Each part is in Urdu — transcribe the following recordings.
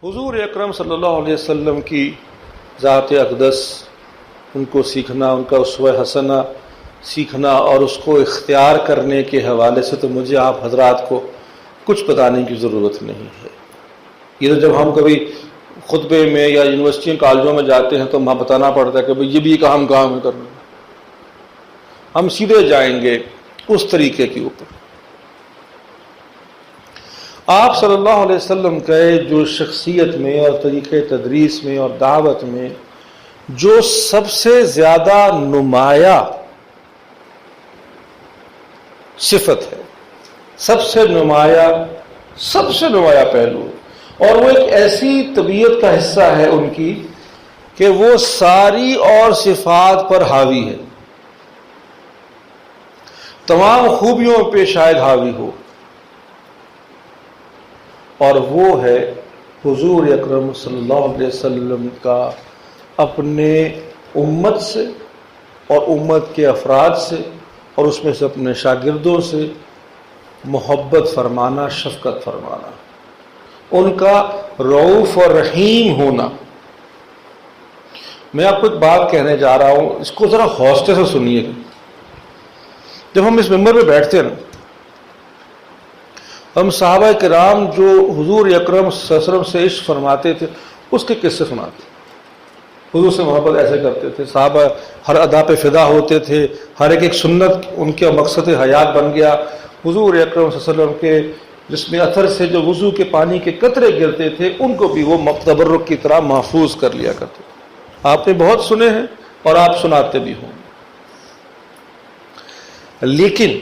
حضور اکرم صلی اللہ علیہ وسلم کی ذات اقدس، ان کو سیکھنا، ان کا اسوہ حسنہ سیکھنا اور اس کو اختیار کرنے کے حوالے سے تو مجھے آپ حضرات کو کچھ بتانے کی ضرورت نہیں ہے۔ یہ تو جب ہم کبھی خطبے میں یا یونیورسٹی کالجوں میں جاتے ہیں تو وہاں بتانا پڑتا ہے کہ بھئی یہ بھی کام ہے کرنا۔ ہم سیدھے جائیں گے اس طریقے کے اوپر۔ آپ صلی اللہ علیہ وسلم کے جو شخصیت میں اور طریقے تدریس میں اور دعوت میں جو سب سے زیادہ نمایاں صفت ہے، سب سے نمایاں پہلو، اور وہ ایک ایسی طبیعت کا حصہ ہے ان کی کہ وہ ساری اور صفات پر حاوی ہے، تمام خوبیوں پہ شاید حاوی ہو، اور وہ ہے حضور اکرم صلی اللہ علیہ وسلم کا اپنے امت سے اور امت کے افراد سے اور اس میں سے اپنے شاگردوں سے محبت فرمانا، شفقت فرمانا، ان کا رؤوف اور رحیم ہونا۔ میں آپ کو ایک بات کہنے جا رہا ہوں، اس کو ذرا حوصلے سے سنیے گا۔ جب ہم اس ممبر پہ بیٹھتے ہیں نا، ہم صحابہ کرام جو حضور اکرم صلی اللہ علیہ وسلم سے عشق فرماتے تھے اس کے قصے سناتے، حضور سے محبت ایسے کرتے تھے، صحابہ ہر ادا پہ فدا ہوتے تھے، ہر ایک سنت ان کے مقصد حیات بن گیا۔ حضور اکرم صلی اللہ علیہ وسلم کے جسم اطہر سے جو وضو کے پانی کے قطرے گرتے تھے ان کو بھی وہ تبرک کی طرح محفوظ کر لیا کرتے تھے۔ آپ نے بہت سنے ہیں اور آپ سناتے بھی ہوں، لیکن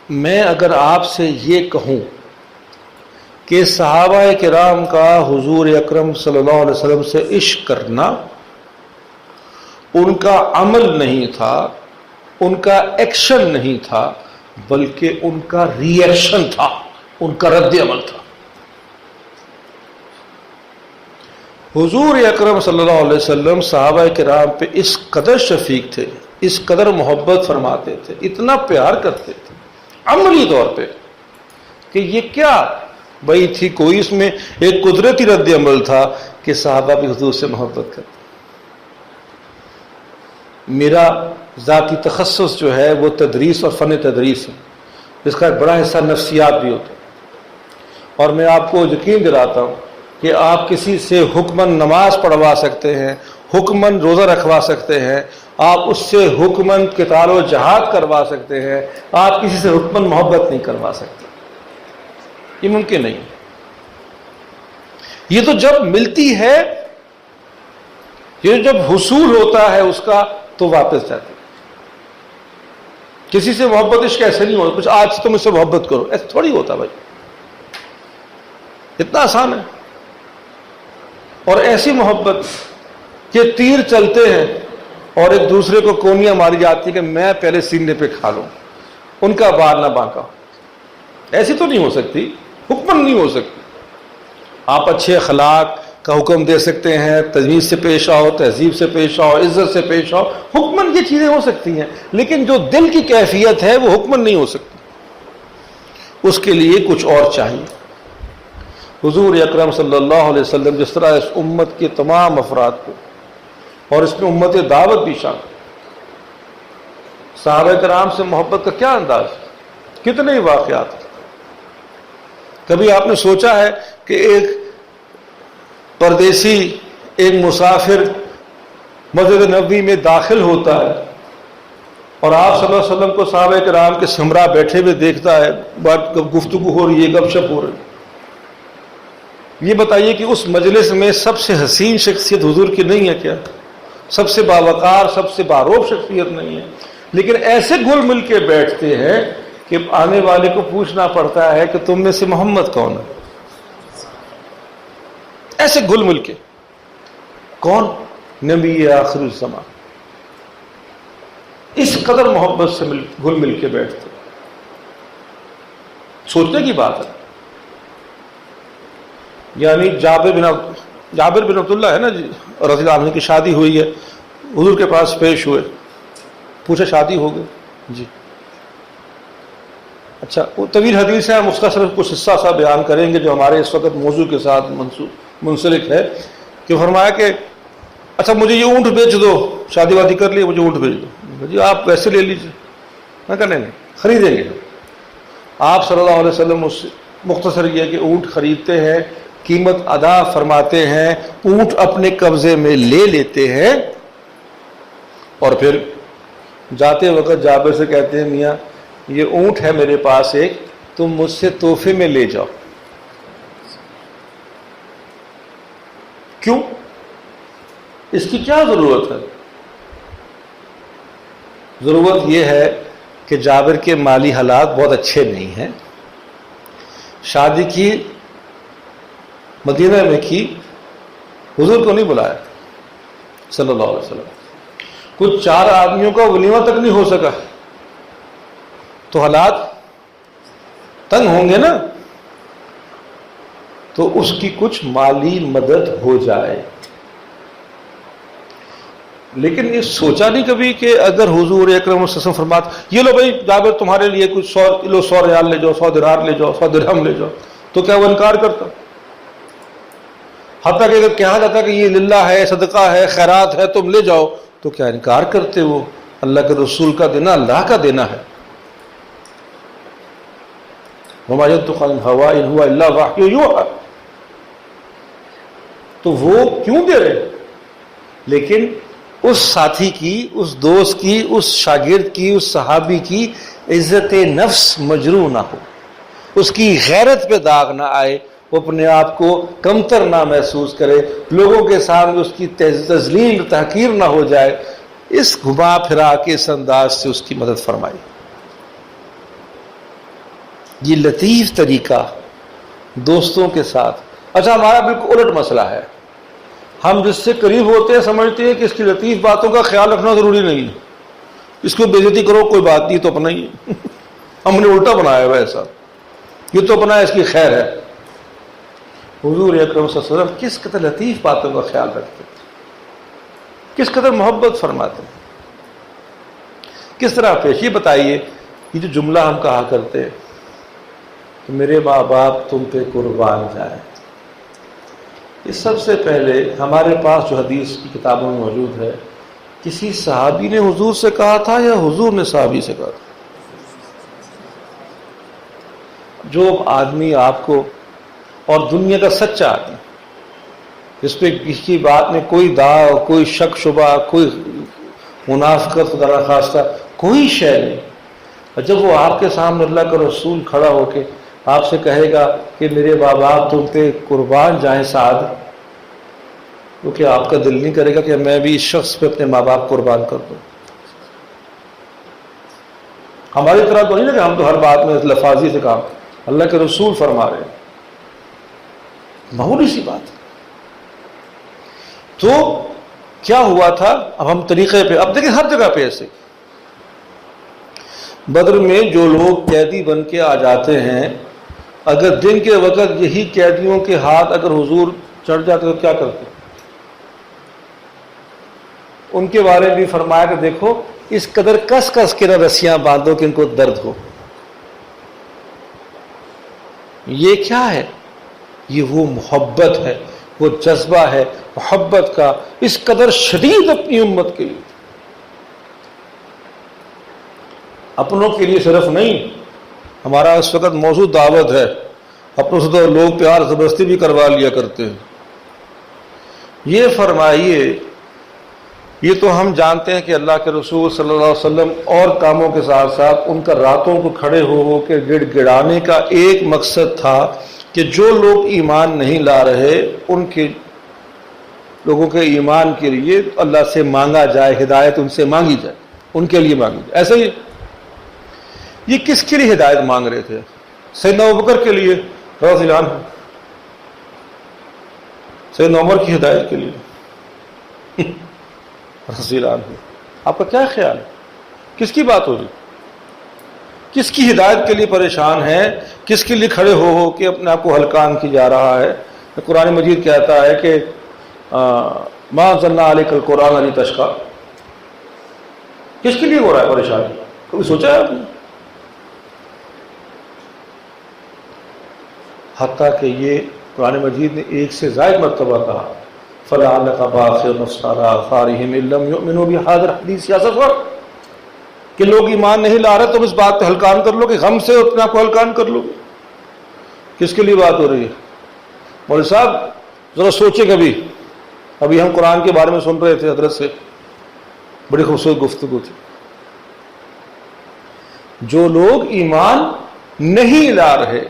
میں اگر آپ سے یہ کہوں کہ صحابہ کرام کا حضور اکرم صلی اللہ علیہ وسلم سے عشق کرنا ان کا عمل نہیں تھا، ان کا ایکشن نہیں تھا، بلکہ ان کا ری ایکشن تھا، ان کا رد عمل تھا۔ حضور اکرم صلی اللہ علیہ وسلم صحابہ کرام پہ اس قدر شفیق تھے، اس قدر محبت فرماتے تھے، اتنا پیار کرتے تھے عملی طور پہ کہ یہ کیا بھئی تھی، کوئی اس میں ایک قدرتی رد عمل تھا کہ صحابہ بھی حضور سے محبت کرتے۔ میرا ذاتی تخصص جو ہے وہ تدریس اور فن تدریس ہے، اس کا ایک بڑا حصہ نفسیات بھی ہوتا ہے، اور میں آپ کو یقین دلاتا ہوں کہ آپ کسی سے حکماً نماز پڑھوا سکتے ہیں، حکماً روزہ رکھوا سکتے ہیں، آپ اس سے حکماً قتال و جہاد کروا سکتے ہیں، آپ کسی سے حکماً محبت نہیں کروا سکتے، یہ ممکن نہیں۔ یہ تو جب ملتی ہے، یہ جب حصول ہوتا ہے اس کا تو واپس جاتی ہے۔ کسی سے محبت عشق ایسے نہیں ہوتا کچھ آج تم اس سے محبت کرو، ایسا تھوڑی ہوتا بھائی، اتنا آسان ہے۔ اور ایسی محبت کہ تیر چلتے ہیں اور ایک دوسرے کو کونیاں ماری جاتی کہ میں پہلے سینے پہ کھا لوں، ان کا بار نہ بانکا، ایسی تو نہیں ہو سکتی، حکمن نہیں ہو سکتی۔ آپ اچھے اخلاق کا حکم دے سکتے ہیں، تمیز سے پیش آؤ، تہذیب سے پیش آؤ، عزت سے پیش آؤ، حکمن یہ چیزیں ہو سکتی ہیں، لیکن جو دل کی کیفیت ہے وہ حکمن نہیں ہو سکتی، اس کے لیے کچھ اور چاہیے۔ حضور اکرم صلی اللہ علیہ وسلم جس طرح اس امت کے تمام افراد کو، اور اس میں امت دعوت بھی شامل، صحابہ کرام سے محبت کا کیا انداز، کتنے واقعات۔ کبھی آپ نے سوچا ہے کہ ایک پردیسی، ایک مسافر مسجد نبوی میں داخل ہوتا ہے اور آپ صلی اللہ علیہ وسلم کو صحابہ کرام کے ہمراہ بیٹھے ہوئے دیکھتا ہے، بات گفتگو ہو رہی ہے، گپ شپ ہو رہی ہے۔ یہ بتائیے کہ اس مجلس میں سب سے حسین شخصیت حضور کی نہیں ہے کیا؟ سب سے باوقار، سب سے باروب شخصیت نہیں ہے، لیکن ایسے گل مل کے بیٹھتے ہیں کہ آنے والے کو پوچھنا پڑتا ہے کہ تم میں سے محمد کون ہے؟ ایسے گل مل کے، کون؟ نبی آخر الزمان۔ اس قدر محبت سے گل مل کے بیٹھتے، سوچنے کی بات ہے۔ یعنی جابر بن عبداللہ ہے نا جی رضی اللہ عنہ کی شادی ہوئی ہے، حضور کے پاس پیش ہوئے، پوچھا شادی ہو گئی؟ جی۔ اچھا وہ طویل حدیث ہے، ہم اس کا صرف کچھ حصہ سا بیان کریں گے جو ہمارے اس وقت موضوع کے ساتھ منسلک ہے، کہ فرمایا کہ اچھا مجھے یہ اونٹ بیچ دو، شادی وادی کر لی، مجھے اونٹ بیچ دو. جی آپ ویسے لے لیجیے. میں کہا نہیں خریدیں گے. آپ صلی اللہ علیہ وسلم اس مختصر یہ کہ اونٹ خریدتے ہیں، قیمت ادا فرماتے ہیں، اونٹ اپنے قبضے میں لے لیتے ہیں، اور پھر جاتے وقت جابر سے کہتے ہیں میاں یہ اونٹ ہے میرے پاس ایک، تم مجھ سے تحفے میں لے جاؤ. کیوں؟ اس کی کیا ضرورت ہے؟ ضرورت یہ ہے کہ جابر کے مالی حالات بہت اچھے نہیں ہیں. شادی کی مدینہ میں کی، حضور کو نہیں بلایا صلی اللہ علیہ وسلم. کچھ 4 آدمیوں کا ولیمہ تک نہیں ہو سکا، تو حالات تنگ ہوں گے نا، تو اس کی کچھ مالی مدد ہو جائے. لیکن یہ سوچا نہیں کبھی کہ اگر حضور اکرم صلی اللہ علیہ وسلم فرمات یہ لو بھائی جابر تمہارے لیے کچھ 100 ریال لے جاؤ، 100 دینار لے جاؤ، 100 درہم لے جاؤ، تو کیا وہ انکار کرتا؟ حتیٰ کہ اگر کہا جاتا کہ یہ للہ ہے، صدقہ ہے، خیرات ہے، تم لے جاؤ، تو کیا انکار کرتے؟ وہ اللہ کے رسول کا دینا اللہ کا دینا ہے. وَمَا يَنطِقُ عَنِ الْهَوَىٰ إِنْ هُوَ إِلَّا وَحْيٌ يُوحَىٰ. تو وہ کیوں دے رہے؟ لیکن اس ساتھی کی، اس دوست کی، اس شاگرد کی، اس صحابی کی عزت نفس مجروح نہ ہو، اس کی غیرت پہ داغ نہ آئے، وہ اپنے آپ کو کمتر نہ محسوس کرے، لوگوں کے سامنے اس کی تذلیل تحقیر نہ ہو جائے. اس گھما پھرا کے اس انداز سے اس کی مدد فرمائی. یہ لطیف طریقہ دوستوں کے ساتھ. اچھا ہمارا بالکل الٹ مسئلہ ہے، ہم جس سے قریب ہوتے ہیں سمجھتے ہیں کہ اس کی لطیف باتوں کا خیال رکھنا ضروری نہیں ہے، اس کو بے عزتی کرو کوئی بات نہیں، تو اپنا ہی ہے. ہم نے الٹا بنایا ہوا ایسا، یہ تو اپنا ہے، اس کی خیر ہے. حضور اکرم صلی اللہ علیہ وسلم کس قدر لطیف باتوں کا خیال رکھتے ہیں، کس قدر محبت فرماتے ہیں، کس طرح پیش. یہ بتائیے یہ جو جملہ ہم کہا کرتے ہیں کہ میرے ماں باپ تم پہ قربان جائیں، یہ سب سے پہلے ہمارے پاس جو حدیث کی کتابوں میں موجود ہے، کسی صحابی نے حضور سے کہا تھا یا حضور نے صحابی سے کہا تھا؟ جو آدمی آپ کو، اور دنیا کا سچا آدمی جس پہ کسی کی بات میں کوئی داغ، کوئی شک شبہ، کوئی منافقت خدا نخواستہ کوئی شے نہیں، اور جب وہ آپ کے سامنے اللہ کا رسول کھڑا ہو کے آپ سے کہے گا کہ میرے ماں باپ تم پہ قربان جائیں سعد، تو کیا آپ کا دل نہیں کرے گا کہ میں بھی اس شخص پہ اپنے ماں باپ قربان کر دوں؟ ہماری طرح تو نہیں نا کہ ہم تو ہر بات میں لفاظی سے کام، اللہ کے رسول فرما رہے ہیں، معمولی سی بات. تو کیا ہوا تھا؟ اب ہم طریقے پہ، اب دیکھیں ہر جگہ پہ ایسے. بدر میں جو لوگ قیدی بن کے آ جاتے ہیں، اگر دن کے وقت یہی قیدیوں کے ہاتھ اگر حضور چڑھ جاتے تو کیا کرتے؟ ان کے بارے میں بھی فرمایا کہ دیکھو اس قدر کس کس کے نہ رسیاں باندھو کہ ان کو درد ہو. یہ کیا ہے؟ یہ وہ محبت ہے، وہ جذبہ ہے محبت کا، اس قدر شدید اپنی امت کے لیے، اپنوں کے لیے صرف نہیں. ہمارا اس وقت موضوع دعوت ہے، اپنوں سے تو لوگ پیار زبردستی بھی کروا لیا کرتے ہیں. یہ فرمائیے، یہ تو ہم جانتے ہیں کہ اللہ کے رسول صلی اللہ علیہ وسلم اور کاموں کے ساتھ ساتھ ان کا راتوں کو کھڑے ہو کے گڑ گڑانے کا ایک مقصد تھا کہ جو لوگ ایمان نہیں لا رہے ان کے لوگوں کے ایمان کے لیے اللہ سے مانگا جائے، ہدایت ان سے مانگی جائے، ان کے لیے مانگی جائے. ایسے ہی یہ کس کے لیے ہدایت مانگ رہے تھے؟ سیدنا ابوبکر کے لیے رضی اللہ عنہ، سیدنا عمر کی ہدایت کے لیے رضی اللہ عنہ. آپ کا کیا خیال ہے؟ کس کی بات ہو رہی؟ کس کی ہدایت کے لیے پریشان ہے؟ کس کے لیے کھڑے ہو کے اپنے آپ کو ہلکان کی جا رہا ہے؟ قرآن مجید کہتا ہے کہ ما انزلنا علیک القرآن لتشقی. کس کے لیے ہو رہا ہے پریشانی؟ کبھی سوچا ہے آپ نے؟ حتیٰ کہ یہ قرآن مجید نے ایک سے زائد مرتبہ کہا فَلَعَلَّكَ بَاخِعٌ نَفْسَكَ عَلَىٰ آثَارِهِمْ إِن لَّمْ يُؤْمِنُوا بِهَٰذَا الْحَدِيثِ أَسَفًا، کہ لوگ ایمان نہیں لا رہے، تم اس بات پہ ہلکان کر لو کہ غم سے اپنے آپ کو ہلکان کر لو. کس کے لیے بات ہو رہی ہے؟ مولوی صاحب ذرا سوچیں کبھی. ابھی ہم قرآن کے بارے میں سن رہے تھے حضرت سے، بڑی خوبصورت گفتگو تھی. جو لوگ ایمان نہیں لا رہے،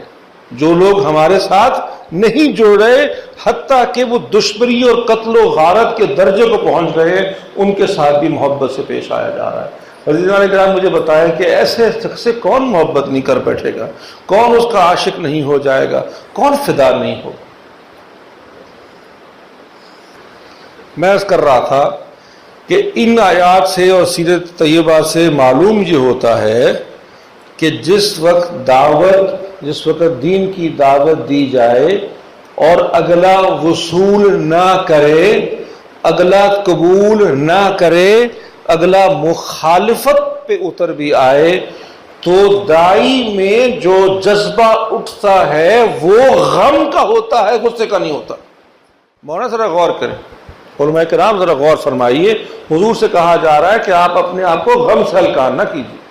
جو لوگ ہمارے ساتھ نہیں جڑ رہے، حتیٰ کہ وہ دشمنی اور قتل و غارت کے درجے کو پہنچ رہے ہیں، ان کے ساتھ بھی محبت سے پیش آیا جا رہا ہے. عزیزان کرام مجھے بتائیں کہ ایسے شخص سے کون محبت نہیں کر بیٹھے گا، کون اس کا عاشق نہیں ہو جائے گا، کون فدا نہیں ہوگا. میں عرض کر رہا تھا کہ ان آیات سے اور سیرت طیبہ سے معلوم یہ ہوتا ہے کہ جس وقت دین کی دعوت دی جائے اور اگلا وصول نہ کرے، اگلا قبول نہ کرے، اگلا مخالفت پہ اتر بھی آئے، تو داعی میں جو جذبہ اٹھتا ہے وہ غم کا ہوتا ہے، غصے کا نہیں ہوتا. مولانا ذرا غور کریں، علماء کرام ذرا غور فرمائیے. حضور سے کہا جا رہا ہے کہ آپ اپنے آپ کو غم سے ہلکان نہ کیجیے،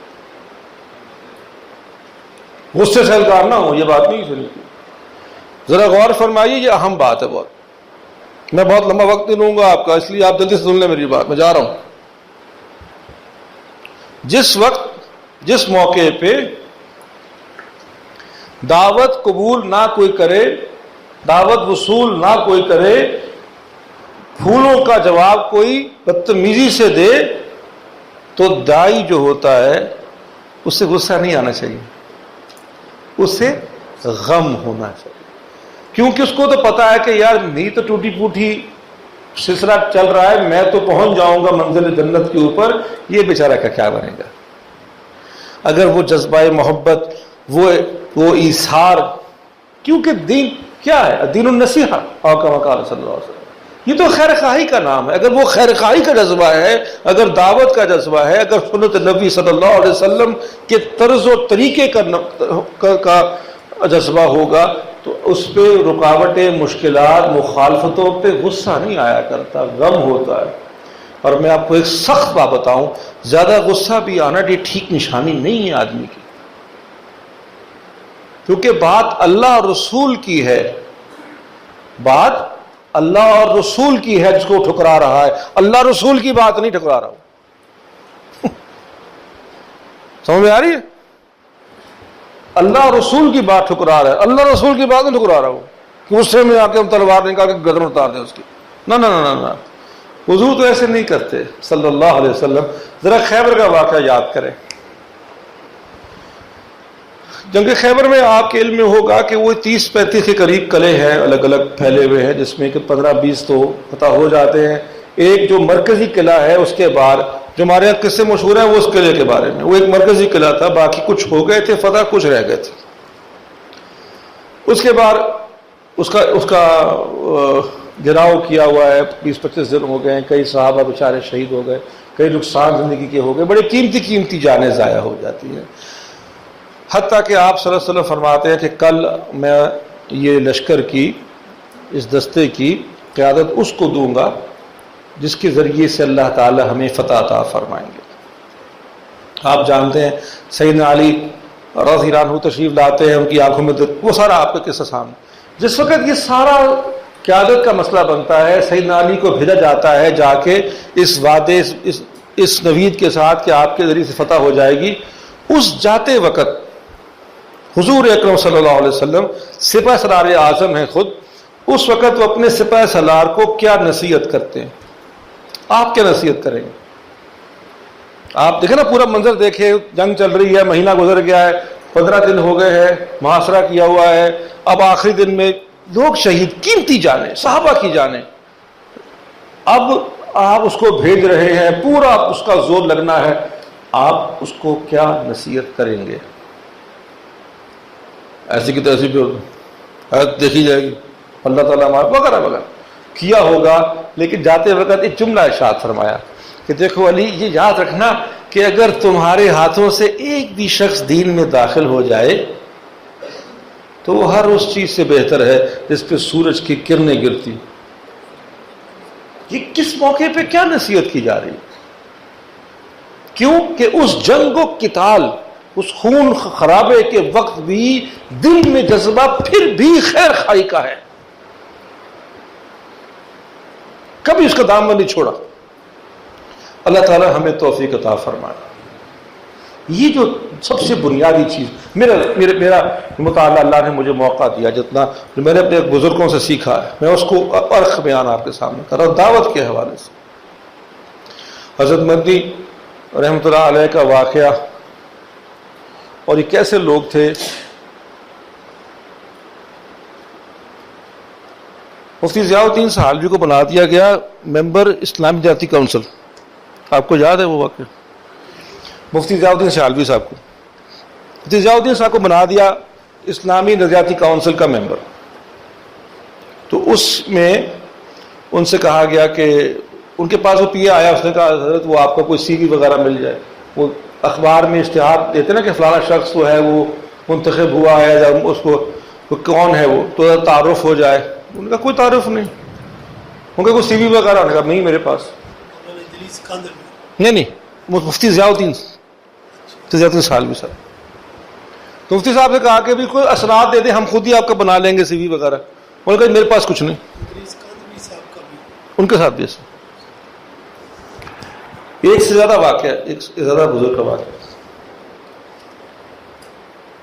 غصے سے ہلکان نہ ہو، یہ بات نہیں سنی. ذرا غور فرمائیے، یہ اہم بات ہے بہت. میں بہت لمبا وقت نہیں لوں گا آپ کا، اس لیے آپ جلدی سے سن لیں میری بات، میں جا رہا ہوں. جس وقت جس موقع پہ دعوت قبول نہ کوئی کرے، دعوت وصول نہ کوئی کرے، پھولوں کا جواب کوئی بدتمیزی سے دے، تو داعی جو ہوتا ہے اس سے غصہ نہیں آنا چاہیے، اس سے غم ہونا چاہیے. کیونکہ اس کو تو پتا ہے کہ یار میری تو ٹوٹی پوٹی سلسلہ چل رہا ہے، میں تو پہنچ جاؤں گا منزل جنت کے اوپر، یہ بیچارہ کا کیا بنے گا. اگر وہ جذبہ محبت، وہ ایثار، کیونکہ دین کیا ہے؟ دین النصیحہ، اور کما قال صلی اللہ علیہ وسلم، یہ تو خیر خواہی کا نام ہے. اگر وہ خیر خواہی کا جذبہ ہے، اگر دعوت کا جذبہ ہے، اگر سنت نبی صلی اللہ علیہ وسلم کے طرز و طریقے کا جذبہ ہوگا، تو اس پہ رکاوٹیں، مشکلات، مخالفتوں پہ غصہ نہیں آیا کرتا، غم ہوتا ہے. اور میں آپ کو ایک سخت بات بتاؤں، زیادہ غصہ بھی آنا یہ ٹھیک نشانی نہیں ہے آدمی کی، کیونکہ بات اللہ اور رسول کی ہے، بات اللہ اور رسول کی ہے جس کو ٹھکرا رہا ہے. اللہ رسول کی بات نہیں ٹھکرا رہا ہوں. سمجھ میں آ رہی ہے؟ اللہ رسول کی بات ٹھکرا رہا ہے، اللہ رسول کی بات نہیں ٹھکرا رہا ہوں کہ غصے میں آ کے ہم تلوار نکال کے گردن اتار دیں اس کی. نہ نہ نہ نہ، حضور تو ایسے نہیں کرتے صلی اللہ علیہ وسلم. ذرا خیبر کا واقعہ یاد کریں. جنگ خیبر میں آپ کے علم میں ہوگا کہ وہ 30-35 کے قریب قلعے ہیں، الگ الگ پھیلے ہوئے ہیں، جس میں کہ 15-20 تو پتہ ہو جاتے ہیں. ایک جو مرکزی قلعہ ہے، اس کے بعد جو ہمارے یہاں قصے مشہور ہیں وہ اس قلعے کے بارے میں، وہ ایک مرکزی قلعہ تھا، باقی کچھ ہو گئے تھے فتح، کچھ رہ گئے تھے. اس کے بعد اس کا گھراؤ کیا ہوا ہے، 20-25 دن ہو گئے ہیں، کئی صحابہ بیچارے شہید ہو گئے، کئی نقصان زندگی کے ہو گئے، بڑے قیمتی جانیں ضائع ہو جاتی ہیں. حتیٰ کہ آپ صلی اللہ علیہ وسلم فرماتے ہیں کہ کل میں یہ لشکر کی، اس دستے کی قیادت اس کو دوں گا جس کے ذریعے سے اللہ تعالی ہمیں فتح عطا فرمائیں گے. آپ جانتے ہیں سیدنا علی رضی اللہ عنہ تشریف لاتے ہیں، ان کی آنکھوں میں وہ سارا آپ کا قصہ سامنے. جس وقت یہ سارا قیادت کا مسئلہ بنتا ہے، سیدنا علی کو بھیجا جاتا ہے جا کے اس وعدے، اس نوید کے ساتھ کہ آپ کے ذریعے سے فتح ہو جائے گی. اس جاتے وقت حضور اکرم صلی اللہ علیہ وسلم سپہ سالار اعظم ہیں خود، اس وقت وہ اپنے سپہ سالار کو کیا نصیحت کرتے ہیں؟ آپ کیا نصیحت کریں گے؟ آپ دیکھیں نا، پورا منظر دیکھیں، جنگ چل رہی ہے، مہینہ گزر گیا ہے، 15 دن ہو گئے ہیں، محاصرہ کیا ہوا ہے، اب آخری دن میں لوگ شہید، قیمتی جانیں، صحابہ کی جانیں. اب آپ اس کو بھیج رہے ہیں، پورا اس کا زور لگنا ہے، آپ اس کو کیا نصیحت کریں گے؟ ایسی کی تیسی بھی دیکھی جائے گی، اللہ تعالیٰ وغیرہ وغیرہ کیا ہوگا. لیکن جاتے وقت ایک جملہ ارشاد فرمایا کہ دیکھو علی، یہ یاد رکھنا کہ اگر تمہارے ہاتھوں سے ایک بھی شخص دین میں داخل ہو جائے تو وہ ہر اس چیز سے بہتر ہے جس پہ سورج کی کرنیں گرتی. یہ کس موقع پہ کیا نصیحت کی جا رہی ہے؟ کیوں کہ اس جنگ و قتال، اس خون خرابے کے وقت بھی دل میں جذبہ پھر بھی خیر خائی کا ہے، کبھی اس کا دامن نہیں چھوڑا. اللہ تعالی ہمیں توفیق عطا فرمائے. یہ جو سب سے بنیادی چیز میرا مطالعہ اللہ نے مجھے موقع دیا، جتنا میں نے اپنے بزرگوں سے سیکھا ہے میں اس کو عرق بیان آپ کے سامنے کر رہا ہوں دعوت کے حوالے سے. حضرت مدنی رحمۃ اللہ علیہ کا واقعہ، اور یہ کیسے لوگ تھے. مفتی ضیاء الدین سہالوی کو بنا دیا گیا ممبر اسلامی نجاتی کونسل. آپ کو یاد ہے وہ واقعہ؟ مفتی ضیاء الدین سہالوی صاحب کو، مفتی ضیاء الدین صاحب کو بنا دیا اسلامی نجاتی کونسل کا ممبر. تو اس میں ان سے کہا گیا کہ ان کے پاس وہ پی اے آیا، اس نے کہا حضرت وہ آپ کا کوئی سی وی وغیرہ مل جائے. وہ اخبار میں اشتہار دیتے نا کہ فلانا شخص جو ہے وہ منتخب ہوا ہے، یا اس کو کون ہے وہ تو تعارف ہو جائے. ان کا کوئی تعارف نہیں. ان کا کوئی سی وی وغیرہ نے کہا نہیں میرے پاس. نہیں مفتی ضیاء الدین سہالوی صاحب. تو مفتی صاحب نے کہا کہ بھی کوئی اسناد دے دیں ہم خود ہی آپ کا بنا لیں گے سی وی وغیرہ. انہوں نے کہا میرے پاس کچھ نہیں. ان کے ساتھ بھی ایسا ایک سے زیادہ واقعہ، ایک سے زیادہ بزرگ کا واقعہ.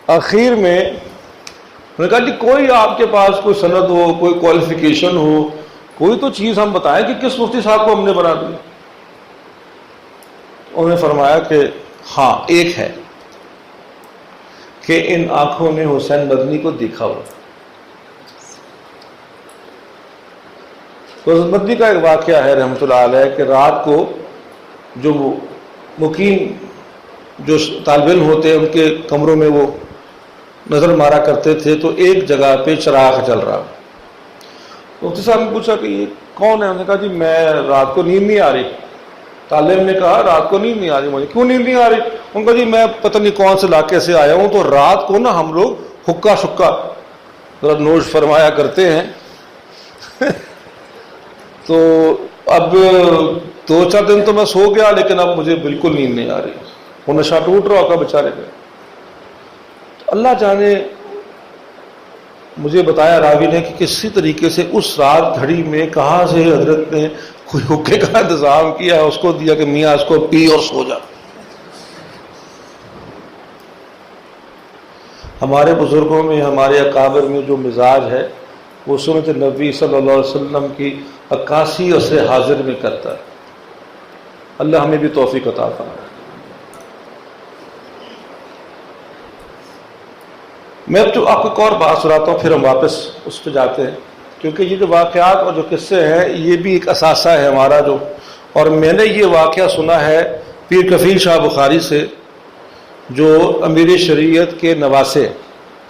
آخر میں انہوں نے کہا کہ کوئی آپ کے پاس کوئی سند ہو، کوئی کوالیفیکیشن ہو، کوئی تو چیز ہم بتائیں کہ کس مفتی صاحب کو ہم نے بنا دیا. انہوں نے فرمایا کہ ہاں ایک ہے کہ ان آنکھوں نے حسین مدنی کو دیکھا ہو. تو حسین مدنی کا ایک واقعہ ہے رحمۃ اللہ علیہ کہ رات کو جو مقیم جو طالب علم ہوتے ہیں ان کے کمروں میں وہ نظر مارا کرتے تھے، تو ایک جگہ پہ چراغ جل رہا. مفتی صاحب نے پوچھا کہ یہ کون ہے؟ انہوں نے کہا جی میں رات کو نیند نہیں آ رہی. طالب نے کہا رات کو نیند نہیں آ رہی مجھے. کیوں نیند نہیں آ رہی؟ ان کا جی میں پتہ نہیں کون سے علاقے سے آیا ہوں، تو رات کو نا ہم لوگ حکا شکا ذرا نوش فرمایا کرتے ہیں تو اب 2-4 دن تو میں سو گیا، لیکن اب مجھے بالکل نیند نہیں آ رہی. وہ نشہ ٹوٹ رہا ہوگا بیچارے کا. اللہ جانے مجھے بتایا راوی نے کہ کسی طریقے سے اس رات گھڑی میں کہاں سے حضرت نے کوئی حکے کا انتظام کیا، اس کو دیا کہ میاں اس کو پی اور سو جا. ہمارے بزرگوں میں، ہمارے اکابر میں جو مزاج ہے وہ سنت نبی صلی اللہ علیہ وسلم کی عکاسی عصر حاضر میں کرتا ہے. اللہ ہمیں بھی توفیق عطا فرمائے. میں اب جو آپ کو ایک اور بات سناتا ہوں، پھر ہم واپس اس پہ جاتے ہیں، کیونکہ یہ جو واقعات اور جو قصے ہیں یہ بھی ایک اثاثہ ہے ہمارا جو. اور میں نے یہ واقعہ سنا ہے پیر کفیل شاہ بخاری سے، جو امیر شریعت کے نواسے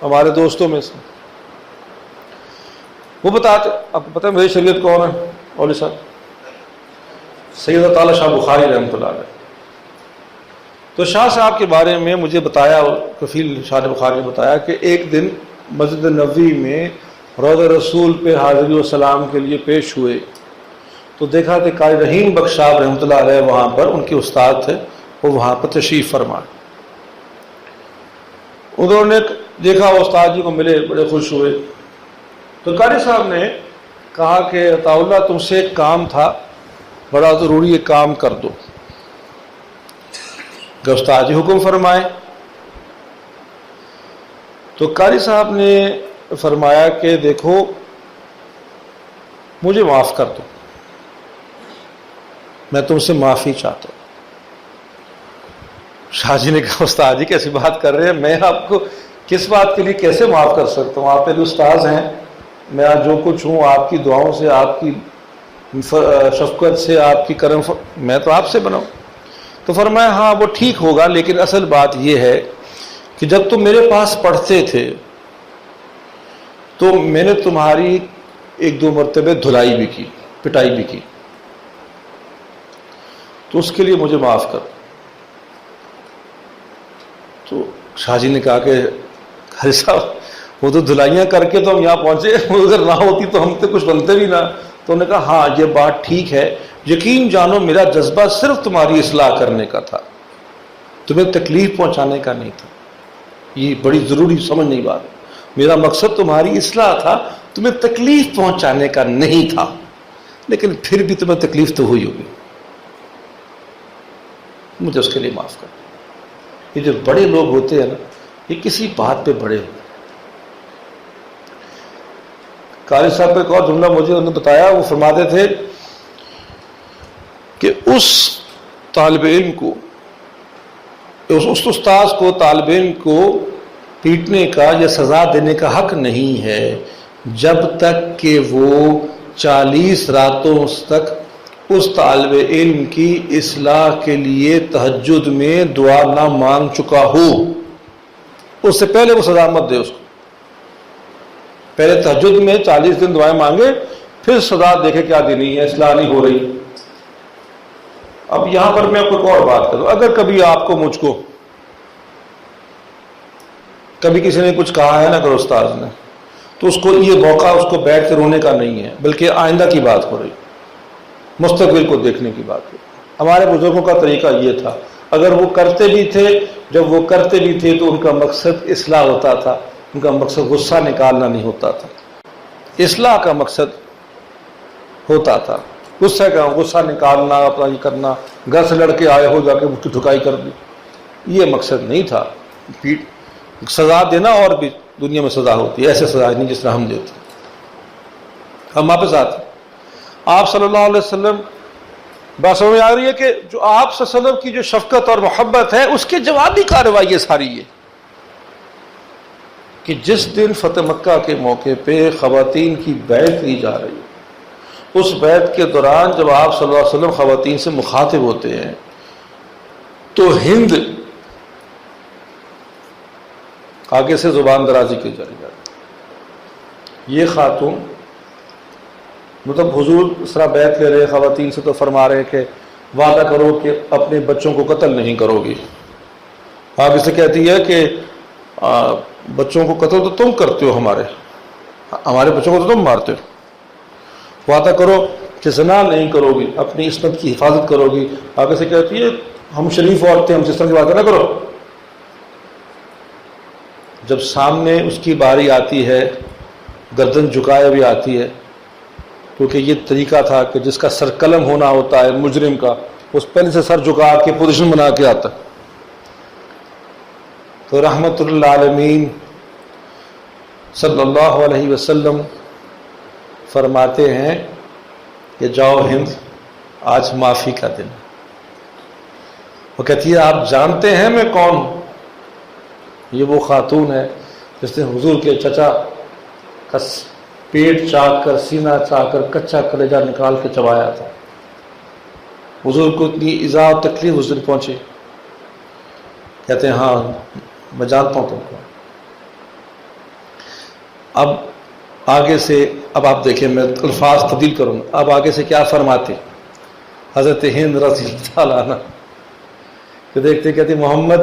ہمارے دوستوں میں سے. وہ بتاتے، آپ کو پتہ ہے امیر شریعت کون ہے؟ مولوی صاحب سید تعالی شاہ بخاری رحمۃ اللہ علیہ. تو شاہ صاحب کے بارے میں مجھے بتایا، کفیل شاہ بخاری نے بتایا کہ ایک دن مسجد نبوی میں روضہ رسول پہ حاضری و سلام کے لیے پیش ہوئے تو دیکھا کہ قاری رحیم بخش صاحب رحمۃ اللہ علیہ وہاں پر، ان کے استاد تھے، وہ وہاں پر تشریف فرمائے. انہوں نے دیکھا استاد جی کو ملے، بڑے خوش ہوئے. تو قاری صاحب نے کہا کہ عطا اللہ تم سے ایک کام تھا، بڑا ضروری ایک کام کر دو. کہ استاد جی حکم فرمائے. تو قاری صاحب نے فرمایا کہ دیکھو مجھے معاف کر دو، میں تم سے معافی چاہتا ہوں. شاہ جی نے کہا استاد جی کیسی بات کر رہے ہیں، میں آپ کو کس بات کے لیے کیسے معاف کر سکتا ہوں؟ آپ میرے استاذ ہیں، میں آج جو کچھ ہوں آپ کی دعاؤں سے، آپ کی شفقت سے، آپ کی کرم، میں تو آپ سے بناؤں. تو فرمایا ہاں وہ ٹھیک ہوگا، لیکن اصل بات یہ ہے کہ جب تم میرے پاس پڑھتے تھے تو میں نے تمہاری 1-2 مرتبہ دھلائی بھی کی، پٹائی بھی کی، تو اس کے لیے مجھے معاف کر. تو شاہ جی نے کہا کہ قاری صاحب وہ تو دھلائیاں کر کے تو ہم یہاں پہنچے، وہ اگر نہ ہوتی تو ہم تو کچھ بنتے بھی نہ۔ تو انہوں نے کہا ہاں یہ بات ٹھیک ہے، یقین جانو میرا جذبہ صرف تمہاری اصلاح کرنے کا تھا، تمہیں تکلیف پہنچانے کا نہیں تھا۔ یہ بڑی ضروری سمجھنے کی بات ہے، میرا مقصد تمہاری اصلاح تھا، تمہیں تکلیف پہنچانے کا نہیں تھا، لیکن پھر بھی تمہیں تکلیف تو ہوئی ہوگی، مجھے اس کے لیے معاف کر۔ یہ جو بڑے لوگ ہوتے ہیں نا، یہ کسی بات پہ بڑے ہوتے ہیں۔ قاری صاحب کا ایک اور جملہ مجھے انہوں نے بتایا، وہ فرماتے تھے کہ اس طالب علم کو، اس استاذ کو طالب علم کو پیٹنے کا یا سزا دینے کا حق نہیں ہے جب تک کہ وہ 40 راتوں تک اس طالب علم کی اصلاح کے لیے تہجد میں دعا نہ مانگ چکا ہو۔ اس سے پہلے وہ سزا مت دے اس کو، پہلے تہجد میں 40 دن دعائیں مانگے، پھر سزا دیکھے کیا دینی ہے، اصلاح نہیں ہو رہی۔ اب یہاں پر میں آپ کو ایک اور بات کروں، اگر کبھی آپ کو مجھ کو کبھی کسی نے کچھ کہا ہے نا اگر استاذ نے، تو اس کو یہ موقع اس کو بیٹھ کے رونے کا نہیں ہے، بلکہ آئندہ کی بات ہو رہی، مستقبل کو دیکھنے کی بات ہو رہی۔ ہمارے بزرگوں کا طریقہ یہ تھا، اگر وہ کرتے بھی تھے، جب وہ کرتے بھی تھے تو ان کا مقصد اصلاح ہوتا تھا، ان کا مقصد غصہ نکالنا نہیں ہوتا تھا، اصلاح کا مقصد ہوتا تھا۔ غصہ نکالنا، اپنا یہ کرنا، گھر سے لڑ کے آئے ہو جا کے اس کی ٹھکائی کر دی، یہ مقصد نہیں تھا۔ سزا دینا، اور بھی دنیا میں سزا ہوتی ہے، ایسے سزا نہیں جس طرح ہم دیتے۔ ہم واپس آتے ہیں، آپ صلی اللہ علیہ وسلم، بات سمجھ میں آ رہی ہے کہ جو آپ صلی اللہ علیہ وسلم کی جو شفقت اور محبت ہے، اس کے جوابی کارروائی یہ ساری ہے کہ جس دن فتح مکہ کے موقع پہ خواتین کی بیعت لی جا رہی ہے، اس بیعت کے دوران جب آپ صلی اللہ علیہ وسلم خواتین سے مخاطب ہوتے ہیں تو ہند آگے سے زبان درازی کی جا رہی ہے۔ یہ خاتون مطلب حضور اس طرح بیعت لے رہے خواتین سے، تو فرما رہے کہ وعدہ کرو کہ اپنے بچوں کو قتل نہیں کرو گی۔ آگے سے کہتی ہے کہ بچوں کو قتل تو تم کرتے ہو، ہمارے بچوں کو تو تم مارتے ہو۔ وعدہ کرو کہ زنا نہیں کرو گی، اپنی عصمت کی حفاظت کرو گی۔ آگے سے کہتی ہے ہم شریف عورتیں، ہم جس طرح کی وعدہ نہ کرو۔ جب سامنے اس کی باری آتی ہے، گردن جھکائے بھی آتی ہے، کیونکہ یہ طریقہ تھا کہ جس کا سر قلم ہونا ہوتا ہے مجرم کا، اس پہلے سے سر جھکا کے پوزیشن بنا کے آتا ہے۔ تو رحمت للعالمین صلی اللہ علیہ وسلم فرماتے ہیں کہ جاؤ ہند، آج معافی کا دن۔ وہ کہتی ہے آپ جانتے ہیں میں کون ہوں؟ یہ وہ خاتون ہے جس نے حضور کے چچا کا پیٹ چاک کر، سینہ چاک کر، کچا کلیجہ نکال کے چبایا تھا۔ حضور کو اتنی ایذا و تکلیف اس دن پہنچی۔ کہتے ہیں ہاں میں جانتا ہوں تم کو۔ اب آگے سے، اب آپ دیکھیں میں الفاظ تبدیل کروں گا، اب آگے سے کیا فرماتے حضرت ہند رضی اللہ عنہ، کہ دیکھتے کہتے محمد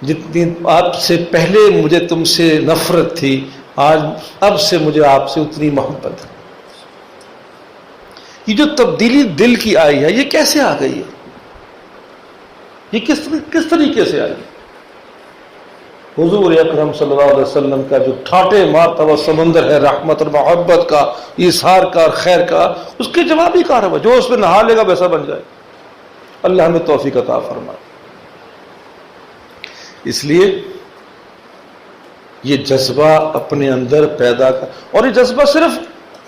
جتنی آپ سے پہلے مجھے تم سے نفرت تھی، آج اب سے مجھے آپ سے اتنی محبت ہے۔ یہ جو تبدیلی دل کی آئی ہے، یہ کیسے آ گئی ہے؟ یہ کس طریقے سے آئی؟ حضور اکرم صلی اللہ علیہ وسلم کا جو ٹھاٹے مارتا ہوا سمندر ہے رحمت اور محبت کا، ایثار کا اور خیر کا، اس کے جوابی کارروائی، جو اس پہ نہا لے گا ویسا بن جائے۔ اللہ ہمیں توفیق عطا فرمائے۔ اس لیے یہ جذبہ اپنے اندر پیدا کر، اور یہ جذبہ صرف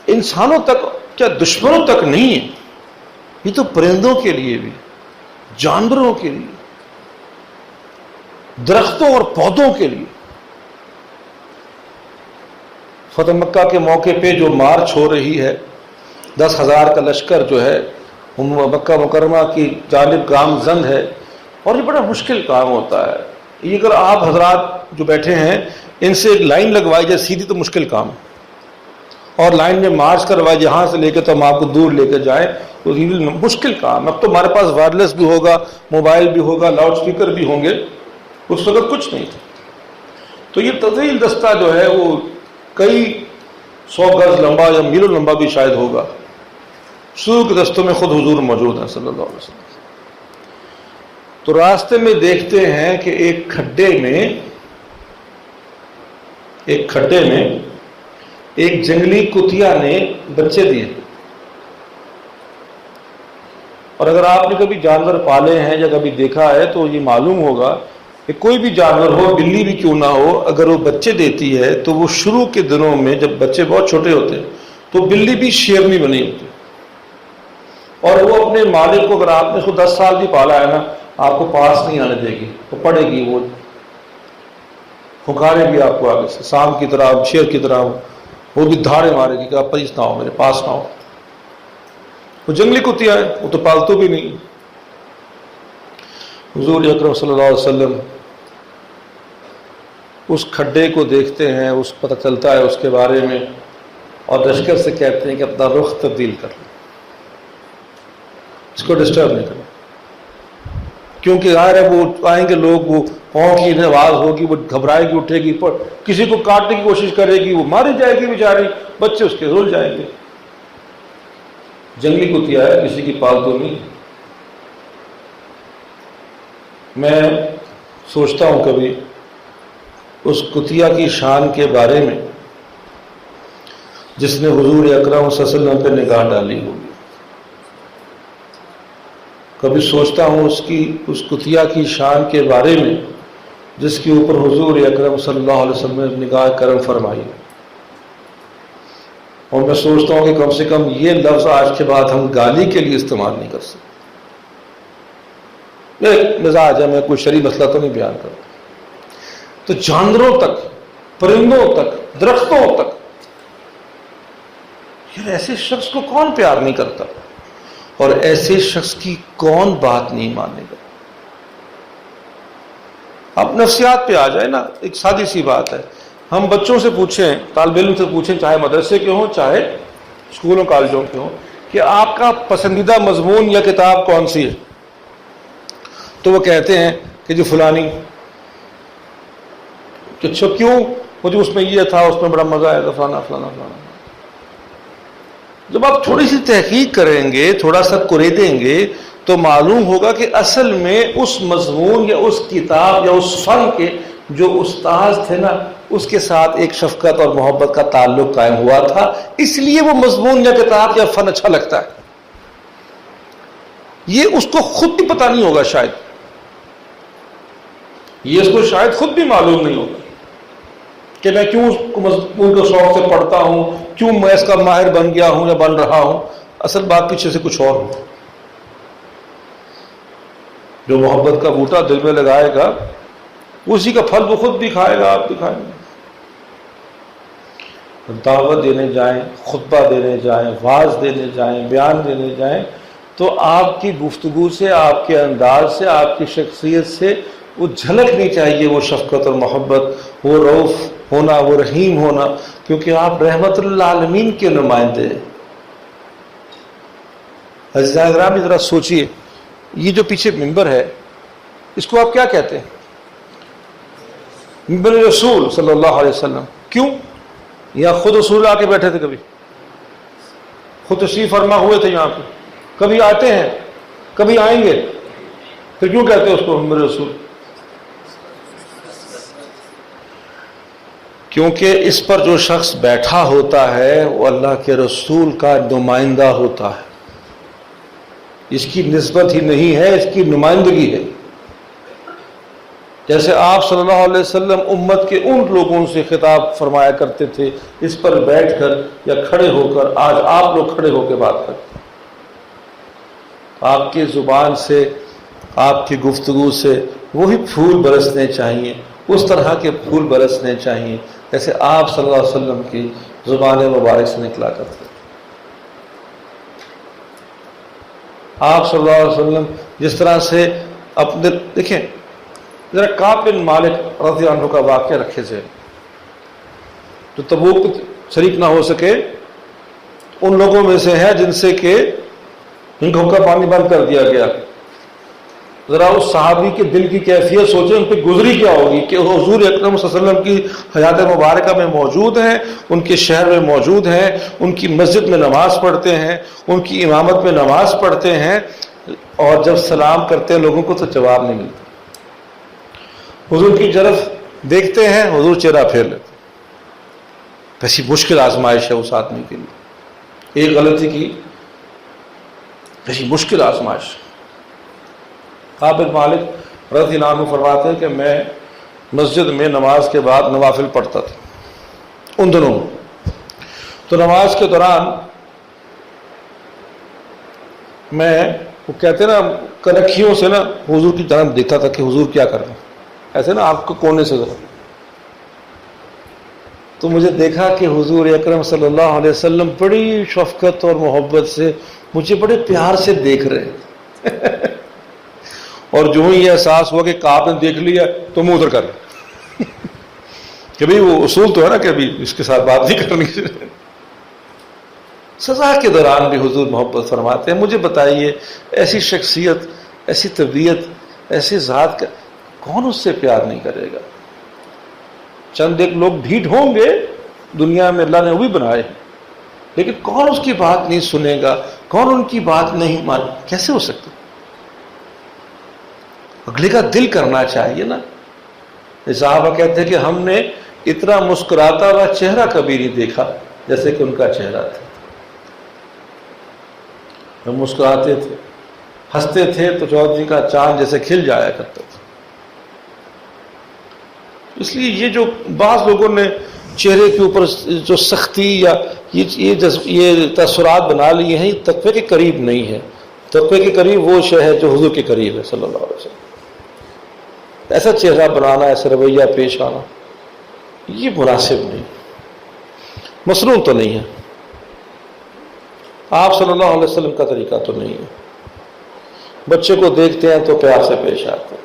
انسانوں تک، کیا دشمنوں تک نہیں ہے، یہ تو پرندوں کے لیے بھی، جانوروں کے لیے، درختوں اور پودوں کے لیے۔ فتح مکہ کے موقع پہ جو مارچ ہو رہی ہے، 10,000 کا لشکر جو ہے مکہ مکرمہ کی جانب گامزن ہے، اور یہ بڑا مشکل کام ہوتا ہے۔ یہ اگر آپ حضرات جو بیٹھے ہیں ان سے ایک لائن لگوائی جائے سیدھی تو مشکل کام ہے، اور لائن میں مارچ کروائی جہاں سے لے کے تو ہم آپ کو دور لے کے جائیں تو مشکل کام۔ اب تو ہمارے پاس وائرلیس بھی ہوگا، موبائل بھی ہوگا، لاؤڈ سپیکر بھی ہوں گے، اس وقت کچھ نہیں تھا۔ تو یہ تزئین دستہ جو ہے وہ کئی 100 گز لمبا یا میلوں لمبا بھی شاید ہوگا، شروع کے رستوں میں خود حضور موجود ہیں صلی اللہ علیہ وسلم۔ تو راستے میں دیکھتے ہیں کہ ایک کھڈے میں ایک جنگلی کتیا نے بچے دیے۔ اور اگر آپ نے کبھی جانور پالے ہیں یا کبھی دیکھا ہے تو یہ معلوم ہوگا کہ کوئی بھی جانور ہو، بلی بھی کیوں نہ ہو، اگر وہ بچے دیتی ہے تو وہ شروع کے دنوں میں جب بچے بہت چھوٹے ہوتے ہیں تو بلی بھی شیرنی بنی ہوتی ہے، اور وہ اپنے مالک کو، اگر آپ نے اس کو 10 سال بھی پالا ہے نا، آپ کو پاس نہیں آنے دے گی، وہ پڑے گی، وہ پھنکارے گی آپ کو آگے سے، سام کی طرح، شیر کی طرح، وہ بھی دھاڑے مارے گی کہ آپ پریس نہ ہو، میرے پاس نہ ہو۔ وہ جنگلی کتیا ہے، وہ تو پالتو بھی نہیں۔ حضور اکرم صلی اللہ علیہ وسلم اس کھڈے کو دیکھتے ہیں، اس پتہ چلتا ہے اس کے بارے میں، اور لشکر سے کہتے ہیں کہ اپنا رخ تبدیل کر لیں، اس کو ڈسٹرب نہیں کرنا، کیونکہ ظاہر ہے وہ آئیں گے لوگ، وہ پاؤں کی آواز ہوگی، وہ گھبرائے گی، اٹھے گی، کسی کو کاٹنے کی کوشش کرے گی، وہ ماری جائے گی بیچاری، بچے اس کے رول جائیں گے۔ جنگلی کتیا ہے، کسی کی پالتو نہیں۔ میں سوچتا ہوں کبھی اس کتیا کی شان کے بارے میں جس نے حضور اکرم صلی اللہ علیہ وسلم پہ نگاہ ڈالی ہوگی، کبھی سوچتا ہوں اس کتیا کی شان کے بارے میں جس کے اوپر حضور اکرم صلی اللہ علیہ وسلم نے نگاہ کرم فرمائی، اور میں سوچتا ہوں کہ کم سے کم یہ لفظ آج کے بعد ہم گالی کے لیے استعمال نہیں کر سکتے۔ ایک مزاج ہے، میں کوئی شرعی مسئلہ تو نہیں بیان کرتا، تو جانوروں تک، پرندوں تک، درختوں تک، یار ایسے شخص کو کون پیار نہیں کرتا، اور ایسے شخص کی کون بات نہیں مانے گا؟ اب نفسیات پہ آ جائے نا، ایک سادی سی بات ہے، ہم بچوں سے پوچھیں، طالب علم سے پوچھیں، چاہے مدرسے کے ہوں چاہے اسکولوں کالجوں کے ہوں، کہ آپ کا پسندیدہ مضمون یا کتاب کون سی ہے، تو وہ کہتے ہیں کہ جو فلانی۔ اچھا کیوں؟ مجھے اس میں یہ تھا، اس میں بڑا مزہ آیا تھا، فلانا فلانا فلانا۔ جب آپ تھوڑی سی تحقیق کریں گے، تھوڑا سا قریدیں گے، تو معلوم ہوگا کہ اصل میں اس مضمون یا اس کتاب یا اس فن کے جو استاذ تھے نا، اس کے ساتھ ایک شفقت اور محبت کا تعلق قائم ہوا تھا، اس لیے وہ مضمون یا کتاب یا فن اچھا لگتا ہے۔ یہ اس کو خود بھی پتہ نہیں ہوگا، شاید یہ اس کو شاید خود بھی معلوم نہیں ہوگا کہ میں کیوں اس مضمون کو شوق سے پڑھتا ہوں، کیوں میں اس کا ماہر بن گیا ہوں یا بن رہا ہوں۔ اصل بات پیچھے سے کچھ اور ہو۔ جو محبت کا بوٹا دل میں لگائے گا، اسی کا پھل وہ خود بھی کھائے گا، آپ بھی کھائیں گے۔ دعوت دینے جائیں، خطبہ دینے جائیں، واعظ دینے جائیں، بیان دینے جائیں، تو آپ کی گفتگو سے، آپ کے انداز سے، آپ کی شخصیت سے وہ جھلکنی چاہیے، وہ شفقت اور محبت، وہ رؤوف ہونا، وہ رحیم ہونا، کیونکہ آپ رحمت للعالمین کے نمائندے ہیں۔ عزیزان گرامی، ذرا سوچئے، یہ جو پیچھے ممبر ہے، اس کو آپ کیا کہتے ہیں؟ ممبر رسول صلی اللہ علیہ وسلم۔ کیوں؟ یہاں خود رسول آ کے بیٹھے تھے، کبھی خود تشریف فرما ہوئے تھے یہاں پہ، کبھی آتے ہیں، کبھی آئیں گے، پھر کیوں کہتے ہیں اس کو ممبر رسول؟ کیونکہ اس پر جو شخص بیٹھا ہوتا ہے وہ اللہ کے رسول کا نمائندہ ہوتا ہے، اس کی نسبت ہی نہیں ہے، اس کی نمائندگی ہے۔ جیسے آپ صلی اللہ علیہ وسلم امت کے ان لوگوں سے خطاب فرمایا کرتے تھے، اس پر بیٹھ کر یا کھڑے ہو کر، آج آپ لوگ کھڑے ہو کے بات کرتے ہیں۔ آپ کی زبان سے، آپ کی گفتگو سے وہی پھول برسنے چاہیے، اس طرح کے پھول برسنے چاہیے جیسے آپ صلی اللہ علیہ وسلم کی زبان مبارک سے نکلا کرتے۔ آپ صلی اللہ علیہ وسلم جس طرح سے اپنے، دیکھیں ذرا کعب بن مالک رضی اللہ عنہ کا واقعہ رکھے سے، جو تبوک شریک نہ ہو سکے، ان لوگوں میں سے ہے جن کا حکا پانی بند کر دیا گیا، ذرا اس صحابی کے دل کی کیفیت سوچیں، ان پہ گزری کیا ہوگی کہ حضور اکرم صلی اللہ علیہ وسلم کی حیات مبارکہ میں موجود ہیں، ان کے شہر میں موجود ہیں، ان کی مسجد میں نماز پڑھتے ہیں، ان کی امامت میں نماز پڑھتے ہیں، اور جب سلام کرتے ہیں لوگوں کو تو جواب نہیں ملتا۔ حضور کی طرف دیکھتے ہیں، حضور چہرہ پھیر لیتے۔ کیسی مشکل آزمائش ہے اس آدمی کے لیے، ایک غلطی کی کیسی مشکل آزمائش۔ کعب بن مالک رضی اللہ عنہ فرماتے ہیں کہ میں مسجد میں نماز کے بعد نوافل پڑھتا تھا ان دنوں میں، تو نماز کے دوران میں وہ کہتے ہیں نا کنکھیوں سے نا حضور کی طرف دیکھتا تھا کہ حضور کیا کر رہے ہیں، ایسے نا آپ کو کونے سے ذرا، تو مجھے دیکھا کہ حضور اکرم صلی اللہ علیہ وسلم بڑی شفقت اور محبت سے مجھے بڑے پیار سے دیکھ رہے ہیں اور جو ہی یہ احساس ہوا کہ کعب نے دیکھ لیا تو منہ ادھر کر کہ بھئی وہ اصول تو ہے نا کہ ابھی اس کے ساتھ بات نہیں کرنی۔ سزا کے دوران بھی حضور محبت فرماتے ہیں، مجھے بتائیے ایسی شخصیت، ایسی طبیعت، ایسی ذات کا کون اس سے پیار نہیں کرے گا؟ چند ایک لوگ بھیڑ ہوں گے دنیا میں، اللہ نے وہ بھی بنائے، لیکن کون اس کی بات نہیں سنے گا، کون ان کی بات نہیں مانے؟ کیسے ہو سکتا؟ اگلے کا دل کرنا چاہیے نا۔ صحابہ کہتے ہیں کہ ہم نے اتنا مسکراتا ہوا چہرہ کبھی نہیں دیکھا جیسے کہ ان کا چہرہ تھا۔ جب مسکراتے تھے، ہنستے تھے تو چودھری کا چاند جیسے کھل جایا کرتا تھا۔ اس لیے یہ جو بعض لوگوں نے چہرے کے اوپر جو سختی یا یہ تاثرات بنا لیے ہیں، یہ تقوی کے قریب نہیں ہے۔ تقوی کے قریب وہ شے ہے جو حضور کے قریب ہے صلی اللہ علیہ وسلم۔ ایسا چہرہ بنانا، ایسا رویہ پیش آنا، یہ مناسب نہیں، مسنون تو نہیں ہے، آپ صلی اللہ علیہ وسلم کا طریقہ تو نہیں ہے۔ بچے کو دیکھتے ہیں تو پیار سے پیش آتے ہیں،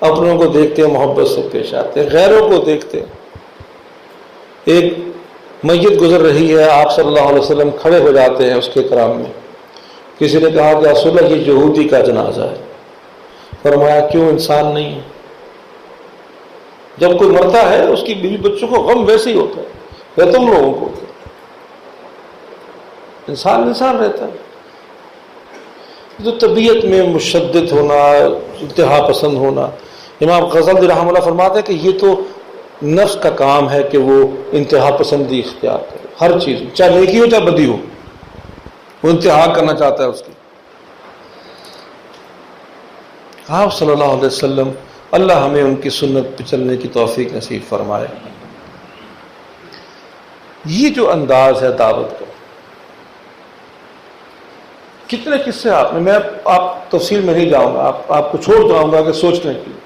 اپنوں کو دیکھتے ہیں محبت سے پیش آتے ہیں، غیروں کو دیکھتے ہیں۔ ایک میت گزر رہی ہے، آپ صلی اللہ علیہ وسلم کھڑے ہو جاتے ہیں اس کے کرام میں۔ کسی نے کہا کہ رسول اللہ یہ یہودی کا جنازہ ہے، فرمایا کیوں انسان نہیں ہے؟ جب کوئی مرتا ہے اس کی بیوی بچوں کو غم ویسے ہی ہوتا ہے یا تم لوگوں کو ہوتا ہے، انسان رہتا ہے۔ جو طبیعت میں مشدد ہونا، انتہا پسند ہونا، امام غزالی رحمہ اللہ فرماتے ہیں کہ یہ تو نفس کا کام ہے کہ وہ انتہا پسندی اختیار کرے ہر چیز میں، چاہے نیکی ہو چاہے بدی ہو، وہ انتہا کرنا چاہتا ہے اس کی۔ آپ صلی اللہ علیہ وسلم، اللہ ہمیں ان کی سنت پہ چلنے کی توفیق نصیب فرمائے۔ یہ جو انداز ہے دعوت کا، کتنے قصے میں آپ تفصیل میں نہیں جاؤں گا، آپ کو چھوڑ جاؤں گا کہ سوچنے کے لیے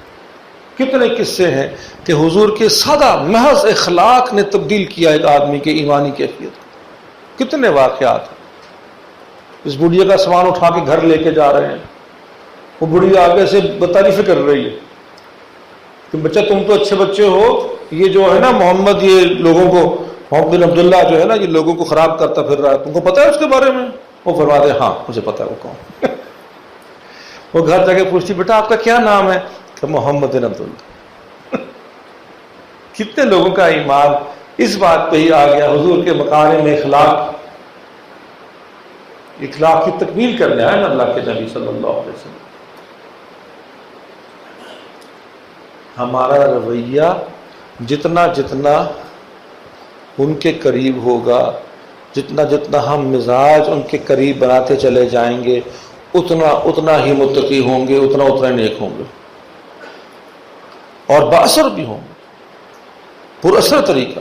کتنے قصے ہیں کہ حضور کے سادہ محض اخلاق نے تبدیل کیا ایک آدمی کے ایمانی کیفیت کو۔ کتنے واقعات ہیں۔ اس بڑھیا کا سامان اٹھا کے گھر لے کے جا رہے ہیں، وہ بڑھیا آگے سے تعریفیں کر رہی ہے کہ بچہ تم تو اچھے بچے ہو، یہ جو ہے نا محمد، یہ لوگوں کو، محمد بن عبداللہ جو ہے نا، یہ لوگوں کو خراب کرتا پھر رہا ہے، تم کو پتہ ہے اس کے بارے میں؟ وہ فرماتے ہیں ہاں مجھے پتا ہے وہ کون۔ وہ گھر جا کے پوچھتی بیٹا آپ کا کیا نام ہے؟ کہ محمد بن عبداللہ۔ کتنے لوگوں کا ایمان اس بات پہ ہی آ گیا، حضور کے مکان میں اخلاق کی تکمیل کرنے آئے نا اللہ کے نبی صلی اللہ علیہ وسلم۔ ہمارا رویہ جتنا جتنا ان کے قریب ہوگا، جتنا جتنا ہم مزاج ان کے قریب بناتے چلے جائیں گے، اتنا ہی متقی ہوں گے، اتنا نیک ہوں گے، اور باثر بھی ہوں گے، پر اثر طریقہ۔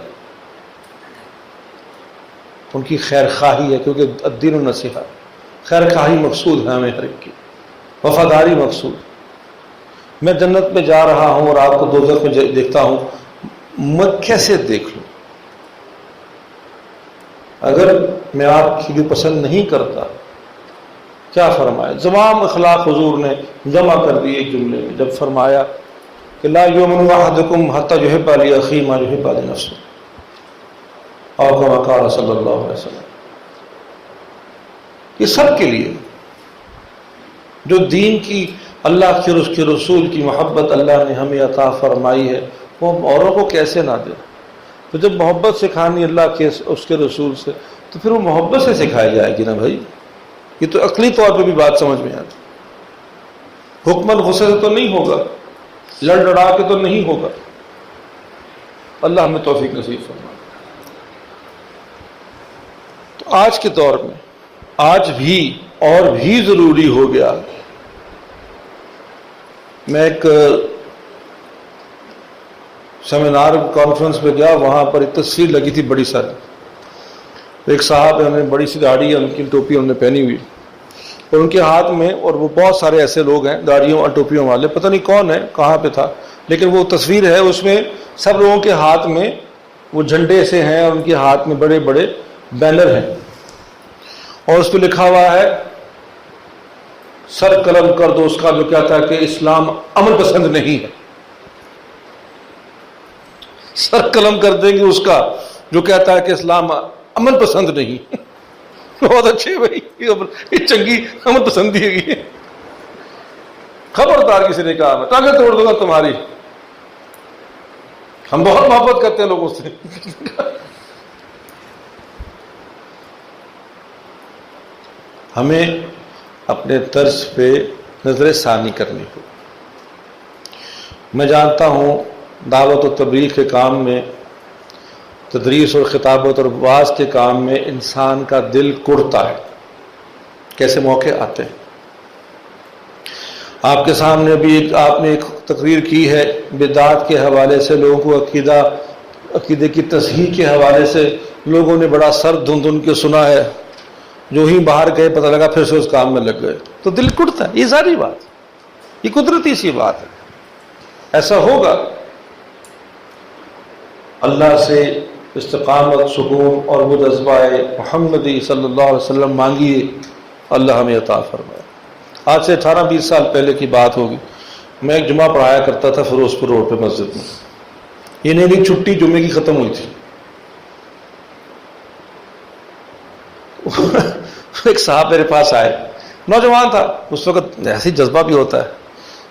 ان کی خیر خواہی ہے، کیونکہ الدین النصیحہ، خیر خواہی مقصود ہے ہمیں ہر ایک کی، وفاداری مقصود۔ میں جنت میں جا رہا ہوں اور آپ کو دوزخ میں دیکھتا ہوں، میں کیسے دیکھ لوں؟ اگر میں آپ کی بھی پسند نہیں کرتا، کیا فرمایا؟ تمام اخلاق حضور نے جمع کر دی ایک جملے میں، جب فرمایا کہ لا یؤمن احدکم حتی یحب لاخیہ ما یحب لنفسہ، اور کما قال صلی اللہ علیہ وسلم۔ یہ سب کے لیے جو دین کی اللہ کی اور اس کے رسول کی محبت اللہ نے ہمیں عطا فرمائی ہے، وہ ہم اوروں کو کیسے نہ دیں؟ تو جب محبت سکھانی اللہ کے اس کے رسول سے، تو پھر وہ محبت سے سکھائی جائے گی نا بھائی. یہ تو عقلی طور پہ بھی بات سمجھ میں آتی. حکمن غصے سے تو نہیں ہوگا، لڑ لڑا کے تو نہیں ہوگا. اللہ ہمیں توفیق نصیب فرمائے. تو آج کے دور میں آج بھی اور بھی ضروری ہو گیا. میں ایک سیمینار کانفرنس پہ گیا، وہاں پر ایک تصویر لگی تھی بڑی ساری. ایک صاحب ہیں، بڑی سی داڑھی ہے، ان کی ٹوپی انہوں نے پہنی ہوئی، اور ان کے ہاتھ میں، اور وہ بہت سارے ایسے لوگ ہیں داڑھیوں اور ٹوپیوں والے، پتہ نہیں کون ہے کہاں پہ تھا، لیکن وہ تصویر ہے، اس میں سب لوگوں کے ہاتھ میں وہ جھنڈے سے ہیں، اور ان کے ہاتھ میں بڑے بڑے بینر ہیں، اور اس پہ لکھا ہوا ہے سر قلم کر دو اس کا جو کہتا ہے کہ اسلام امن پسند نہیں ہے. سر قلم کر دیں گے اس کا جو کہتا ہے کہ اسلام امن پسند نہیں. بہت اچھے بھائی، یہ چنگی امن پسندی ہے. خبردار کسی نے کہا میں ٹانگیں توڑ دوں گا تمہاری. ہم بہت محبت کرتے ہیں لوگوں سے. ہمیں اپنے طرز پہ نظر ثانی کرنی ہو. میں جانتا ہوں دعوت و تبلیغ کے کام میں، تدریس اور خطابت اور وعظ کے کام میں انسان کا دل کڑتا ہے. کیسے موقع آتے ہیں. آپ کے سامنے ابھی آپ نے ایک تقریر کی ہے بدعات کے حوالے سے، لوگوں کو عقیدے کی تصحیح کے حوالے سے لوگوں نے بڑا سر دھن دھن کے سنا ہے، جو ہی باہر گئے پتہ لگا پھر سے اس کام میں لگ گئے. تو دل کڑتا ہے، یہ ظاہری بات، یہ قدرتی سی بات ہے. ایسا ہوگا. اللہ سے استقامت، سکون اور وہ جذبہ محمدی صلی اللہ علیہ وسلم مانگیے، اللہ ہمیں عطا فرمائے. آج سے 18-20 سال پہلے کی بات ہوگی. میں ایک جمعہ پڑھایا کرتا تھا فیروز پور روڈ پہ مسجد میں. یہ نئی چھٹی جمعے کی ختم ہوئی تھی. ایک صاحب میرے پاس آئے، نوجوان تھا اس وقت، ایسی جذبہ بھی ہوتا ہے.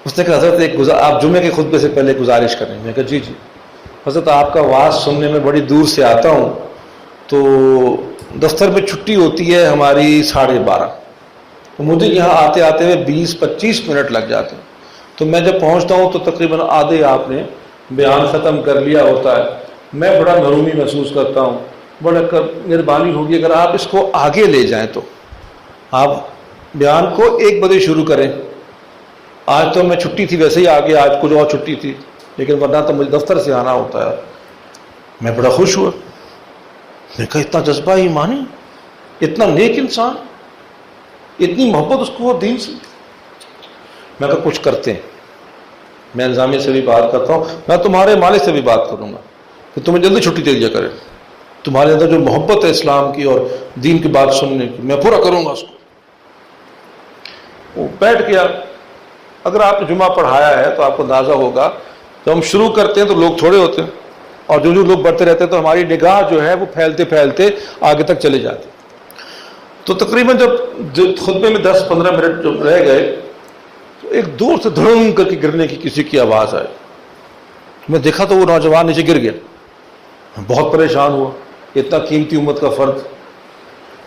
اس نے کہا حضرت آپ جمعے کے خطبے سے پہلے گزارش کریں. میں کہا جی جی حضرت، آپ کا واعظ سننے میں بڑی دور سے آتا ہوں، تو دفتر میں چھٹی ہوتی ہے ہماری 12:30، تو مجھے یہاں آتے آتے ہوئے 20-25 منٹ لگ جاتے ہیں. تو میں جب پہنچتا ہوں تو تقریباً آدھے آپ نے بیان ختم کر لیا ہوتا ہے. میں بڑا محرومی محسوس کرتا ہوں. بڑا مہربانی ہوگی اگر آپ اس کو آگے لے جائیں، تو آپ بیان کو 1 بجے شروع کریں. آج تو میں چھٹی تھی ویسے ہی آگے، آج کچھ اور چھٹی تھی، لیکن ورنہ تو مجھے دفتر سے آنا ہوتا ہے. میں بڑا خوش ہوا. میں کہا اتنا جذبہ ایمانی، اتنا نیک انسان، اتنی محبت اس کو دین سے. میں کہا کچھ کرتے ہیں. میں انتظامیہ سے بھی بات کرتا ہوں، میں تمہارے مالک سے بھی بات کروں گا کہ تمہیں جلدی چھٹی دے دیا کرے. تمہارے اندر جو محبت ہے اسلام کی اور دین کی بات سننے کی، میں پورا کروں گا اس کو. وہ بیٹھ گیا. اگر آپ نے جمعہ پڑھایا ہے تو آپ کو اندازہ ہوگا جب ہم شروع کرتے ہیں تو لوگ تھوڑے ہوتے ہیں، اور جو لوگ بڑھتے رہتے ہیں تو ہماری نگاہ جو ہے وہ پھیلتے پھیلتے آگے تک چلے جاتے. تو تقریباً جب خطبے میں 10-15 منٹ جو رہ گئے تو ایک دور سے دھڑم کر کے گرنے کی کسی کی آواز آئی. میں دیکھا تو وہ نوجوان نیچے گر گیا. بہت پریشان ہوا، اتنا قیمتی امت کا فرد.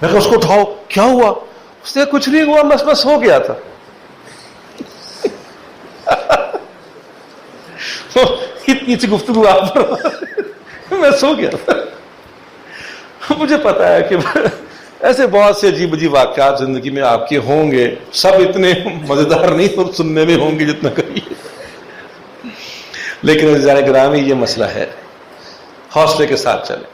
میں کہا اس کو اٹھاؤ. کیا ہوا؟ اس نے کچھ نہیں ہوا، بس ہو گیا تھا. اتنی سی گفتگو آپ میں سو گیا تھا. مجھے پتا ہے کہ ایسے بہت سے عجیب عجیب واقعات زندگی میں آپ کے ہوں گے. سب اتنے مزیدار نہیں اور سننے میں ہوں گے جتنا کریے، لیکن عزیزان گرامی یہ مسئلہ ہے. حوصلے کے ساتھ چلیں،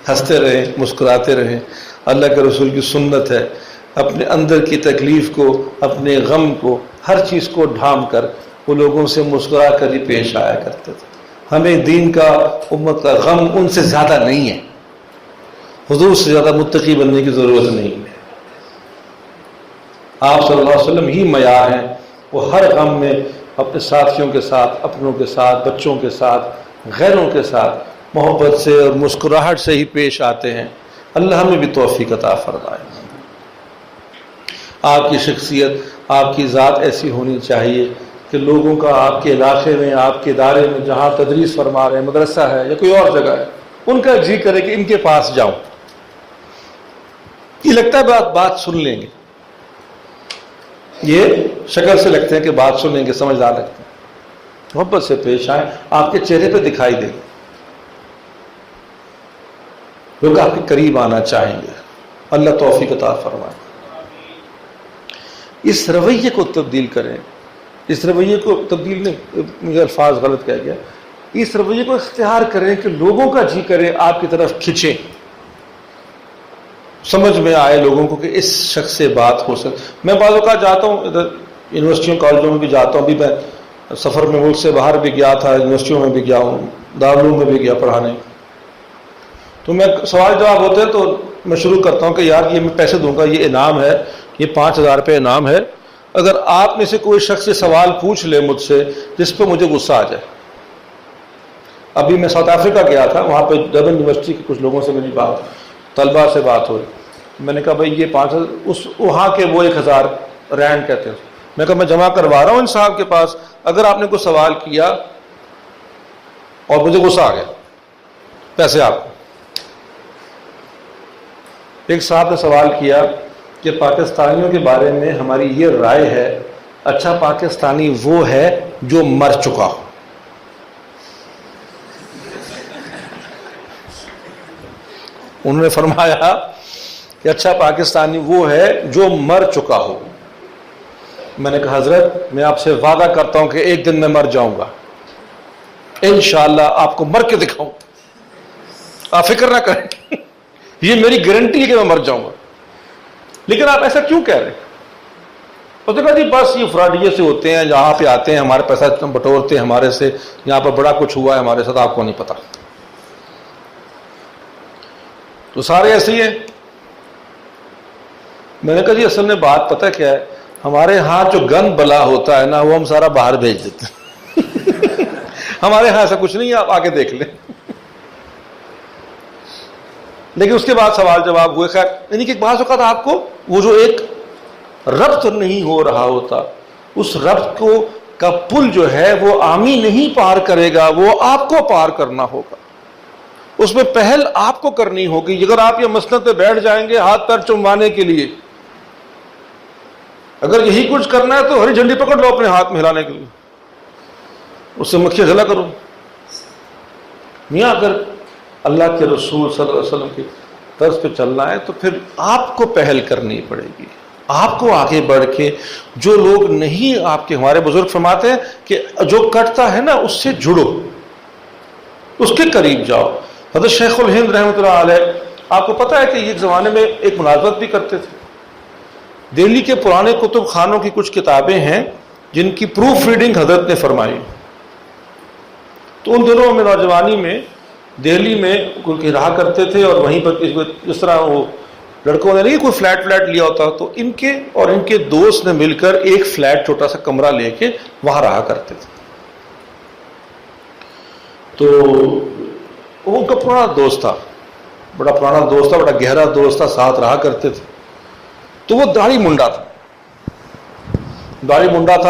ہنستے رہیں، مسکراتے رہیں. اللہ کے رسول کی سنت ہے اپنے اندر کی تکلیف کو، اپنے غم کو، ہر چیز کو ڈھانپ کر وہ لوگوں سے مسکرا کر ہی پیش آیا کرتے تھے. ہمیں دین کا، امت کا غم ان سے زیادہ نہیں ہے. حضور سے زیادہ متقی بننے کی ضرورت نہیں ہے. آپ صلی اللہ علیہ وسلم ہی معیار ہیں. وہ ہر غم میں اپنے ساتھیوں کے ساتھ، اپنوں کے ساتھ، بچوں کے ساتھ، غیروں کے ساتھ محبت سے اور مسکراہٹ سے ہی پیش آتے ہیں. اللہ ہمیں بھی توفیق عطا فرمائے. آپ کی شخصیت، آپ کی ذات ایسی ہونی چاہیے کہ لوگوں کا آپ کے علاقے میں، آپ کے ادارے میں جہاں تدریس فرما رہے ہیں، مدرسہ ہے یا کوئی اور جگہ ہے، ان کا جی کرے کہ ان کے پاس جاؤں. یہ لگتا ہے بات سن لیں گے، یہ شکل سے لگتے ہیں کہ بات سنیں گے، سمجھدار لگتے ہیں. محبت سے پیش آئیں، آپ کے چہرے پہ دکھائی دے، لوگ آپ کے قریب آنا چاہیں گے. اللہ توفیق عطا فرمائے. اس رویے کو تبدیل کریں. اس رویے کو تبدیل نہیں، مجھے الفاظ غلط کہہ گیا، اس رویے کو اختیار کریں کہ لوگوں کا جی کرے آپ کی طرف کھنچیں، سمجھ میں آئے لوگوں کو کہ اس شخص سے بات ہو سکے. میں بعض اوقات جاتا ہوں ادھر یونیورسٹیوں کالجوں میں بھی جاتا ہوں، ابھی میں سفر میں ملک سے باہر بھی گیا تھا، یونیورسٹیوں میں بھی گیا ہوں، دارالعلوم میں بھی گیا پڑھانے. تو میں سوال جواب ہوتے ہیں تو میں شروع کرتا ہوں کہ یار یہ میں پیسے دوں گا، یہ انعام ہے، یہ 5,000 روپے انعام ہے، اگر آپ میں سے کوئی شخص یہ سوال پوچھ لے مجھ سے جس پہ مجھے غصہ آ جائے. ابھی میں ساؤتھ افریقہ گیا تھا، وہاں پہ ڈربن یونیورسٹی کے کچھ لوگوں سے میری بات، طلباء سے بات ہو رہی. میں نے کہا بھائی یہ 5,000، اس وہاں کے وہ 1,000 رینڈ کہتے ہیں. میں کہا میں جمع کروا رہا ہوں ان صاحب کے پاس، اگر آپ نے کوئی سوال کیا اور مجھے غصہ آ گیا، پیسے آپ. ایک صاحب نے سوال کیا کہ پاکستانیوں کے بارے میں ہماری یہ رائے ہے، اچھا پاکستانی وہ ہے جو مر چکا ہو. انہوں نے فرمایا کہ اچھا پاکستانی وہ ہے جو مر چکا ہو. میں نے کہا حضرت میں آپ سے وعدہ کرتا ہوں کہ ایک دن میں مر جاؤں گا، انشاءاللہ آپ کو مر کے دکھاؤں، آپ فکر نہ کریں، یہ میری گارنٹی ہے کہ میں مر جاؤں گا. لیکن آپ ایسا کیوں کہہ رہے ہیں؟ اس نے کہا جی بس یہ فراڈیے سے ہوتے ہیں، یہاں پہ آتے ہیں ہمارے پیسہ بٹورتے ہیں ہمارے سے، یہاں پر بڑا کچھ ہوا ہے ہمارے ساتھ، آپ کو نہیں پتا. تو سارے ایسے ہی ہیں. میں نے کہا جی اصل میں بات پتہ کیا ہے، ہمارے ہاں جو گند بلا ہوتا ہے نا وہ ہم سارا باہر بھیج دیتے ہیں. ہمارے ہاں ایسا کچھ نہیں ہے، آپ آگے دیکھ لیں. لیکن اس کے بعد سوال جواب ہوئے. خیر یعنی کہ بعض اوقات آپ کو وہ جو ایک ربط نہیں ہو رہا ہوتا، اس ربط کو کا پل جو ہے وہ عامی نہیں پار کرے گا، وہ آپ کو پار کرنا ہوگا. اس میں پہل آپ کو کرنی ہوگی. اگر آپ یہ مسند پہ بیٹھ جائیں گے ہاتھ پیر چموانے کے لیے، اگر یہی کچھ کرنا ہے تو ہری جھنڈی پکڑ لو اپنے ہاتھ میں ہلانے کے لیے، اس سے مکھیاں جھلا کرو. میاں اگر اللہ کے رسول صلی اللہ علیہ وسلم کی طرز پہ چلنا ہے تو پھر آپ کو پہل کرنی پڑے گی. آپ کو آگے بڑھ کے جو لوگ نہیں آپ کے، ہمارے بزرگ فرماتے ہیں کہ جو کٹتا ہے نا اس سے جڑو، اس کے قریب جاؤ. حضرت شیخ الہند رحمۃ اللہ علیہ، آپ کو پتہ ہے کہ ایک زمانے میں ایک مناظرت بھی کرتے تھے. دہلی کے پرانے کتب خانوں کی کچھ کتابیں ہیں جن کی پروف ریڈنگ حضرت نے فرمائی. تو ان دنوں میں نوجوانی میں دہلی میں کوئی رہا کرتے تھے، اور وہیں پر جس طرح وہ لڑکوں نے نہیں کوئی فلیٹ لیا ہوتا، تو ان کے اور ان کے دوست نے مل کر ایک فلیٹ چھوٹا سا کمرہ لے کے وہاں رہا کرتے تھے. تو وہ ان کا پرانا دوست تھا، بڑا پرانا دوست تھا، بڑا گہرا دوست تھا، ساتھ رہا کرتے تھے. تو وہ داڑھی منڈا تھا،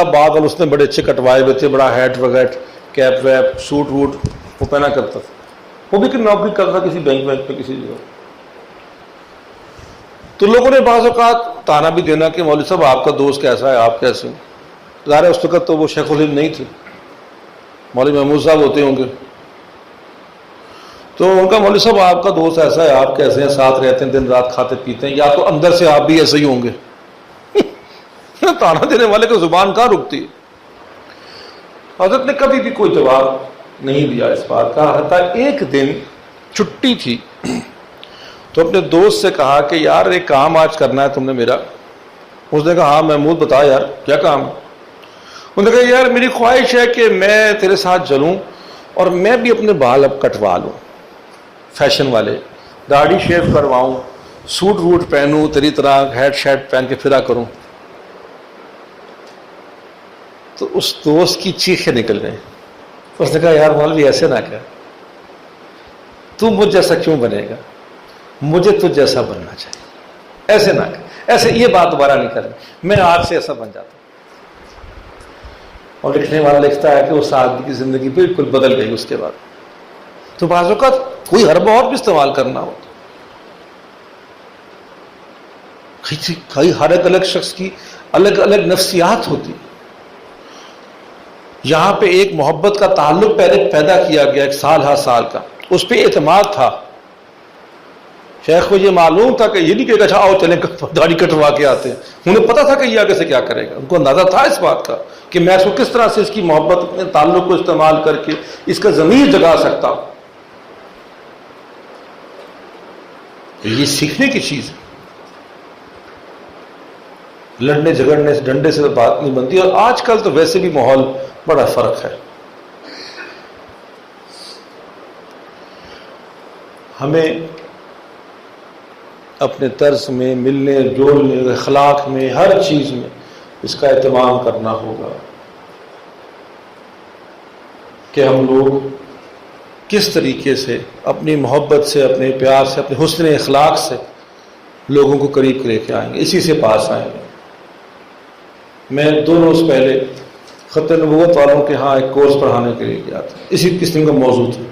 بال اس نے بڑے اچھے کٹوائے ہوئے تھے، بڑا ہیٹ وغیرہ، کیپ ویپ، سوٹ ووٹ وہ پہنا کرتا تھا. وہ بھی نوکری کرتا کسی بینک پہ کسی جگہ. تو لوگوں نے بعض اوقات تانا بھی دینا کہ مولوی صاحب آپ کا دوست کیسا ہے، آپ کیسے. ظاہر ہے اس وقت تو وہ شیخ الہند نہیں تھے، مولوی محمود صاحب ہوتے ہوں گے. تو ان کا مولوی صاحب آپ کا دوست ایسا ہے، آپ کیسے ہیں، ساتھ رہتے ہیں، دن رات کھاتے پیتے ہیں، یا تو اندر سے آپ بھی ایسے ہی ہوں گے. تانا دینے والے کو زبان کہاں رکتی ہے. حضرت نے کبھی بھی کوئی جواب نہیں دیا اس بات کا. حتیٰ ایک دن چھٹی تھی تو اپنے دوست سے کہا کہ یار ایک کام آج کرنا ہے تم نے میرا. اس نے کہا ہاں محمود بتا یار کیا کام. انہوں نے کہا یار میری خواہش ہے کہ میں تیرے ساتھ چلوں اور میں بھی اپنے بال اب کٹوا لوں، فیشن والے، داڑھی شیو کرواؤں، سوٹ ووٹ پہنوں، تیری طرح ہیٹ شرٹ پہن کے پھرا کروں. تو اس دوست کی چیخیں نکل گئیں. اس نے کہا یار مولوی ایسے نہ کر، تو مجھ جیسا کیوں بنے گا، مجھے تجھ جیسا بننا چاہیے، ایسے نہ کر. ایسے یہ بات دوبارہ نہیں کریں، میں آج سے ایسا بن جاتا ہوں۔ اور لکھنے والا لکھتا ہے کہ اس آدمی کی زندگی بالکل بدل گئی اس کے بعد۔ تو بعض اوقات کوئی حربہ اور بھی استعمال کرنا ہو، ہر ایک الگ شخص کی الگ الگ نفسیات ہوتی۔ یہاں پہ ایک محبت کا تعلق پہلے پیدا کیا گیا، 1 سال ہر سال کا، اس پہ اعتماد تھا۔ شیخ کو یہ معلوم تھا کہ یہ نہیں کہ اچھا آؤ چلیں داڑھی کٹوا کے آتے ہیں، انہیں پتا تھا کہ یہ آگے سے کیا کرے گا، ان کو اندازہ تھا اس بات کا کہ میں اس کو کس طرح سے اس کی محبت اپنے تعلق کو استعمال کر کے اس کا ضمیر جگا سکتا ہوں۔ یہ سیکھنے کی چیز ہے، لڑنے جھگڑنے سے ڈنڈے سے بات نہیں بنتی۔ اور آج کل تو ویسے بھی ماحول بڑا فرق ہے۔ ہمیں اپنے طرز میں، ملنے جولنے، اخلاق میں، ہر چیز میں اس کا اہتمام کرنا ہوگا کہ ہم لوگ کس طریقے سے اپنی محبت سے، اپنے پیار سے، اپنے حسن اخلاق سے لوگوں کو قریب لے کے آئیں گے، اسی سے پاس آئیں گے۔ میں 2 روز پہلے خط نبوت والوں کے ہاں ایک کورس پڑھانے کے لیے گیا تھا، اسی قسم کا موضوع تھا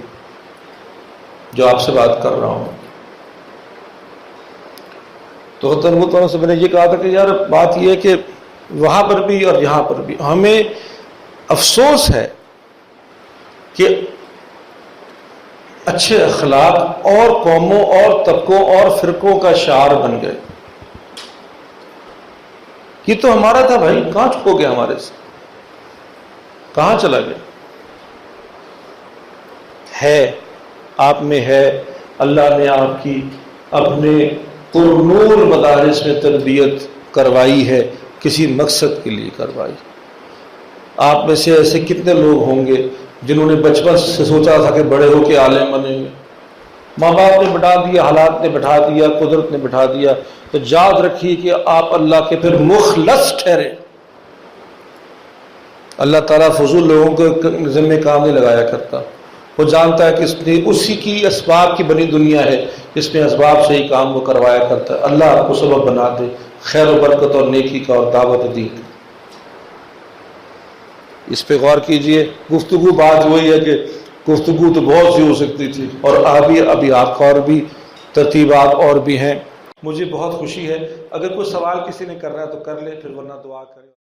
جو آپ سے بات کر رہا ہوں۔ تو خط نبوت والوں سے میں نے یہ کہا تھا کہ یار بات یہ ہے کہ وہاں پر بھی اور یہاں پر بھی ہمیں افسوس ہے کہ اچھے اخلاق اور قوموں اور طبقوں اور فرقوں کا شعار بن گئے۔ یہ تو ہمارا تھا بھائی، کہاں چھپو گیا ہمارے سے، کہاں چلا گیا؟ ہے آپ میں ہے، اللہ نے آپ کی اپنے پرنور مدارس میں تربیت کروائی ہے، کسی مقصد کے لیے کروائی۔ آپ میں سے ایسے کتنے لوگ ہوں گے جنہوں نے بچپن سے سوچا تھا کہ بڑے ہو کے عالم بنیں گے، ماں باپ نے بٹھا دیا، حالات نے بٹھا دیا، قدرت نے بٹھا دیا، تو یاد رکھیے کہ آپ اللہ کے پھر مخلص ٹھہرے۔ اللہ تعالیٰ فضول لوگوں کو ذمہ کام نہیں لگایا کرتا، وہ جانتا ہے کہ اس نے اسی کی اسباب کی بنی دنیا ہے، اس میں اسباب سے ہی کام وہ کروایا کرتا ہے۔ اللہ آپ کو سبب بنا دے خیر و برکت اور نیکی کا اور دعوت دین کا۔ اس پہ غور کیجئے۔ گفتگو بات وہی ہے کہ گفتگو تو بہت سی ہو سکتی تھی، اور ابھی آپ اور بھی ترتیبات اور بھی ہیں۔ مجھے بہت خوشی ہے، اگر کوئی سوال کسی نے کرنا ہے تو کر لے، پھر ورنہ دعا کرے۔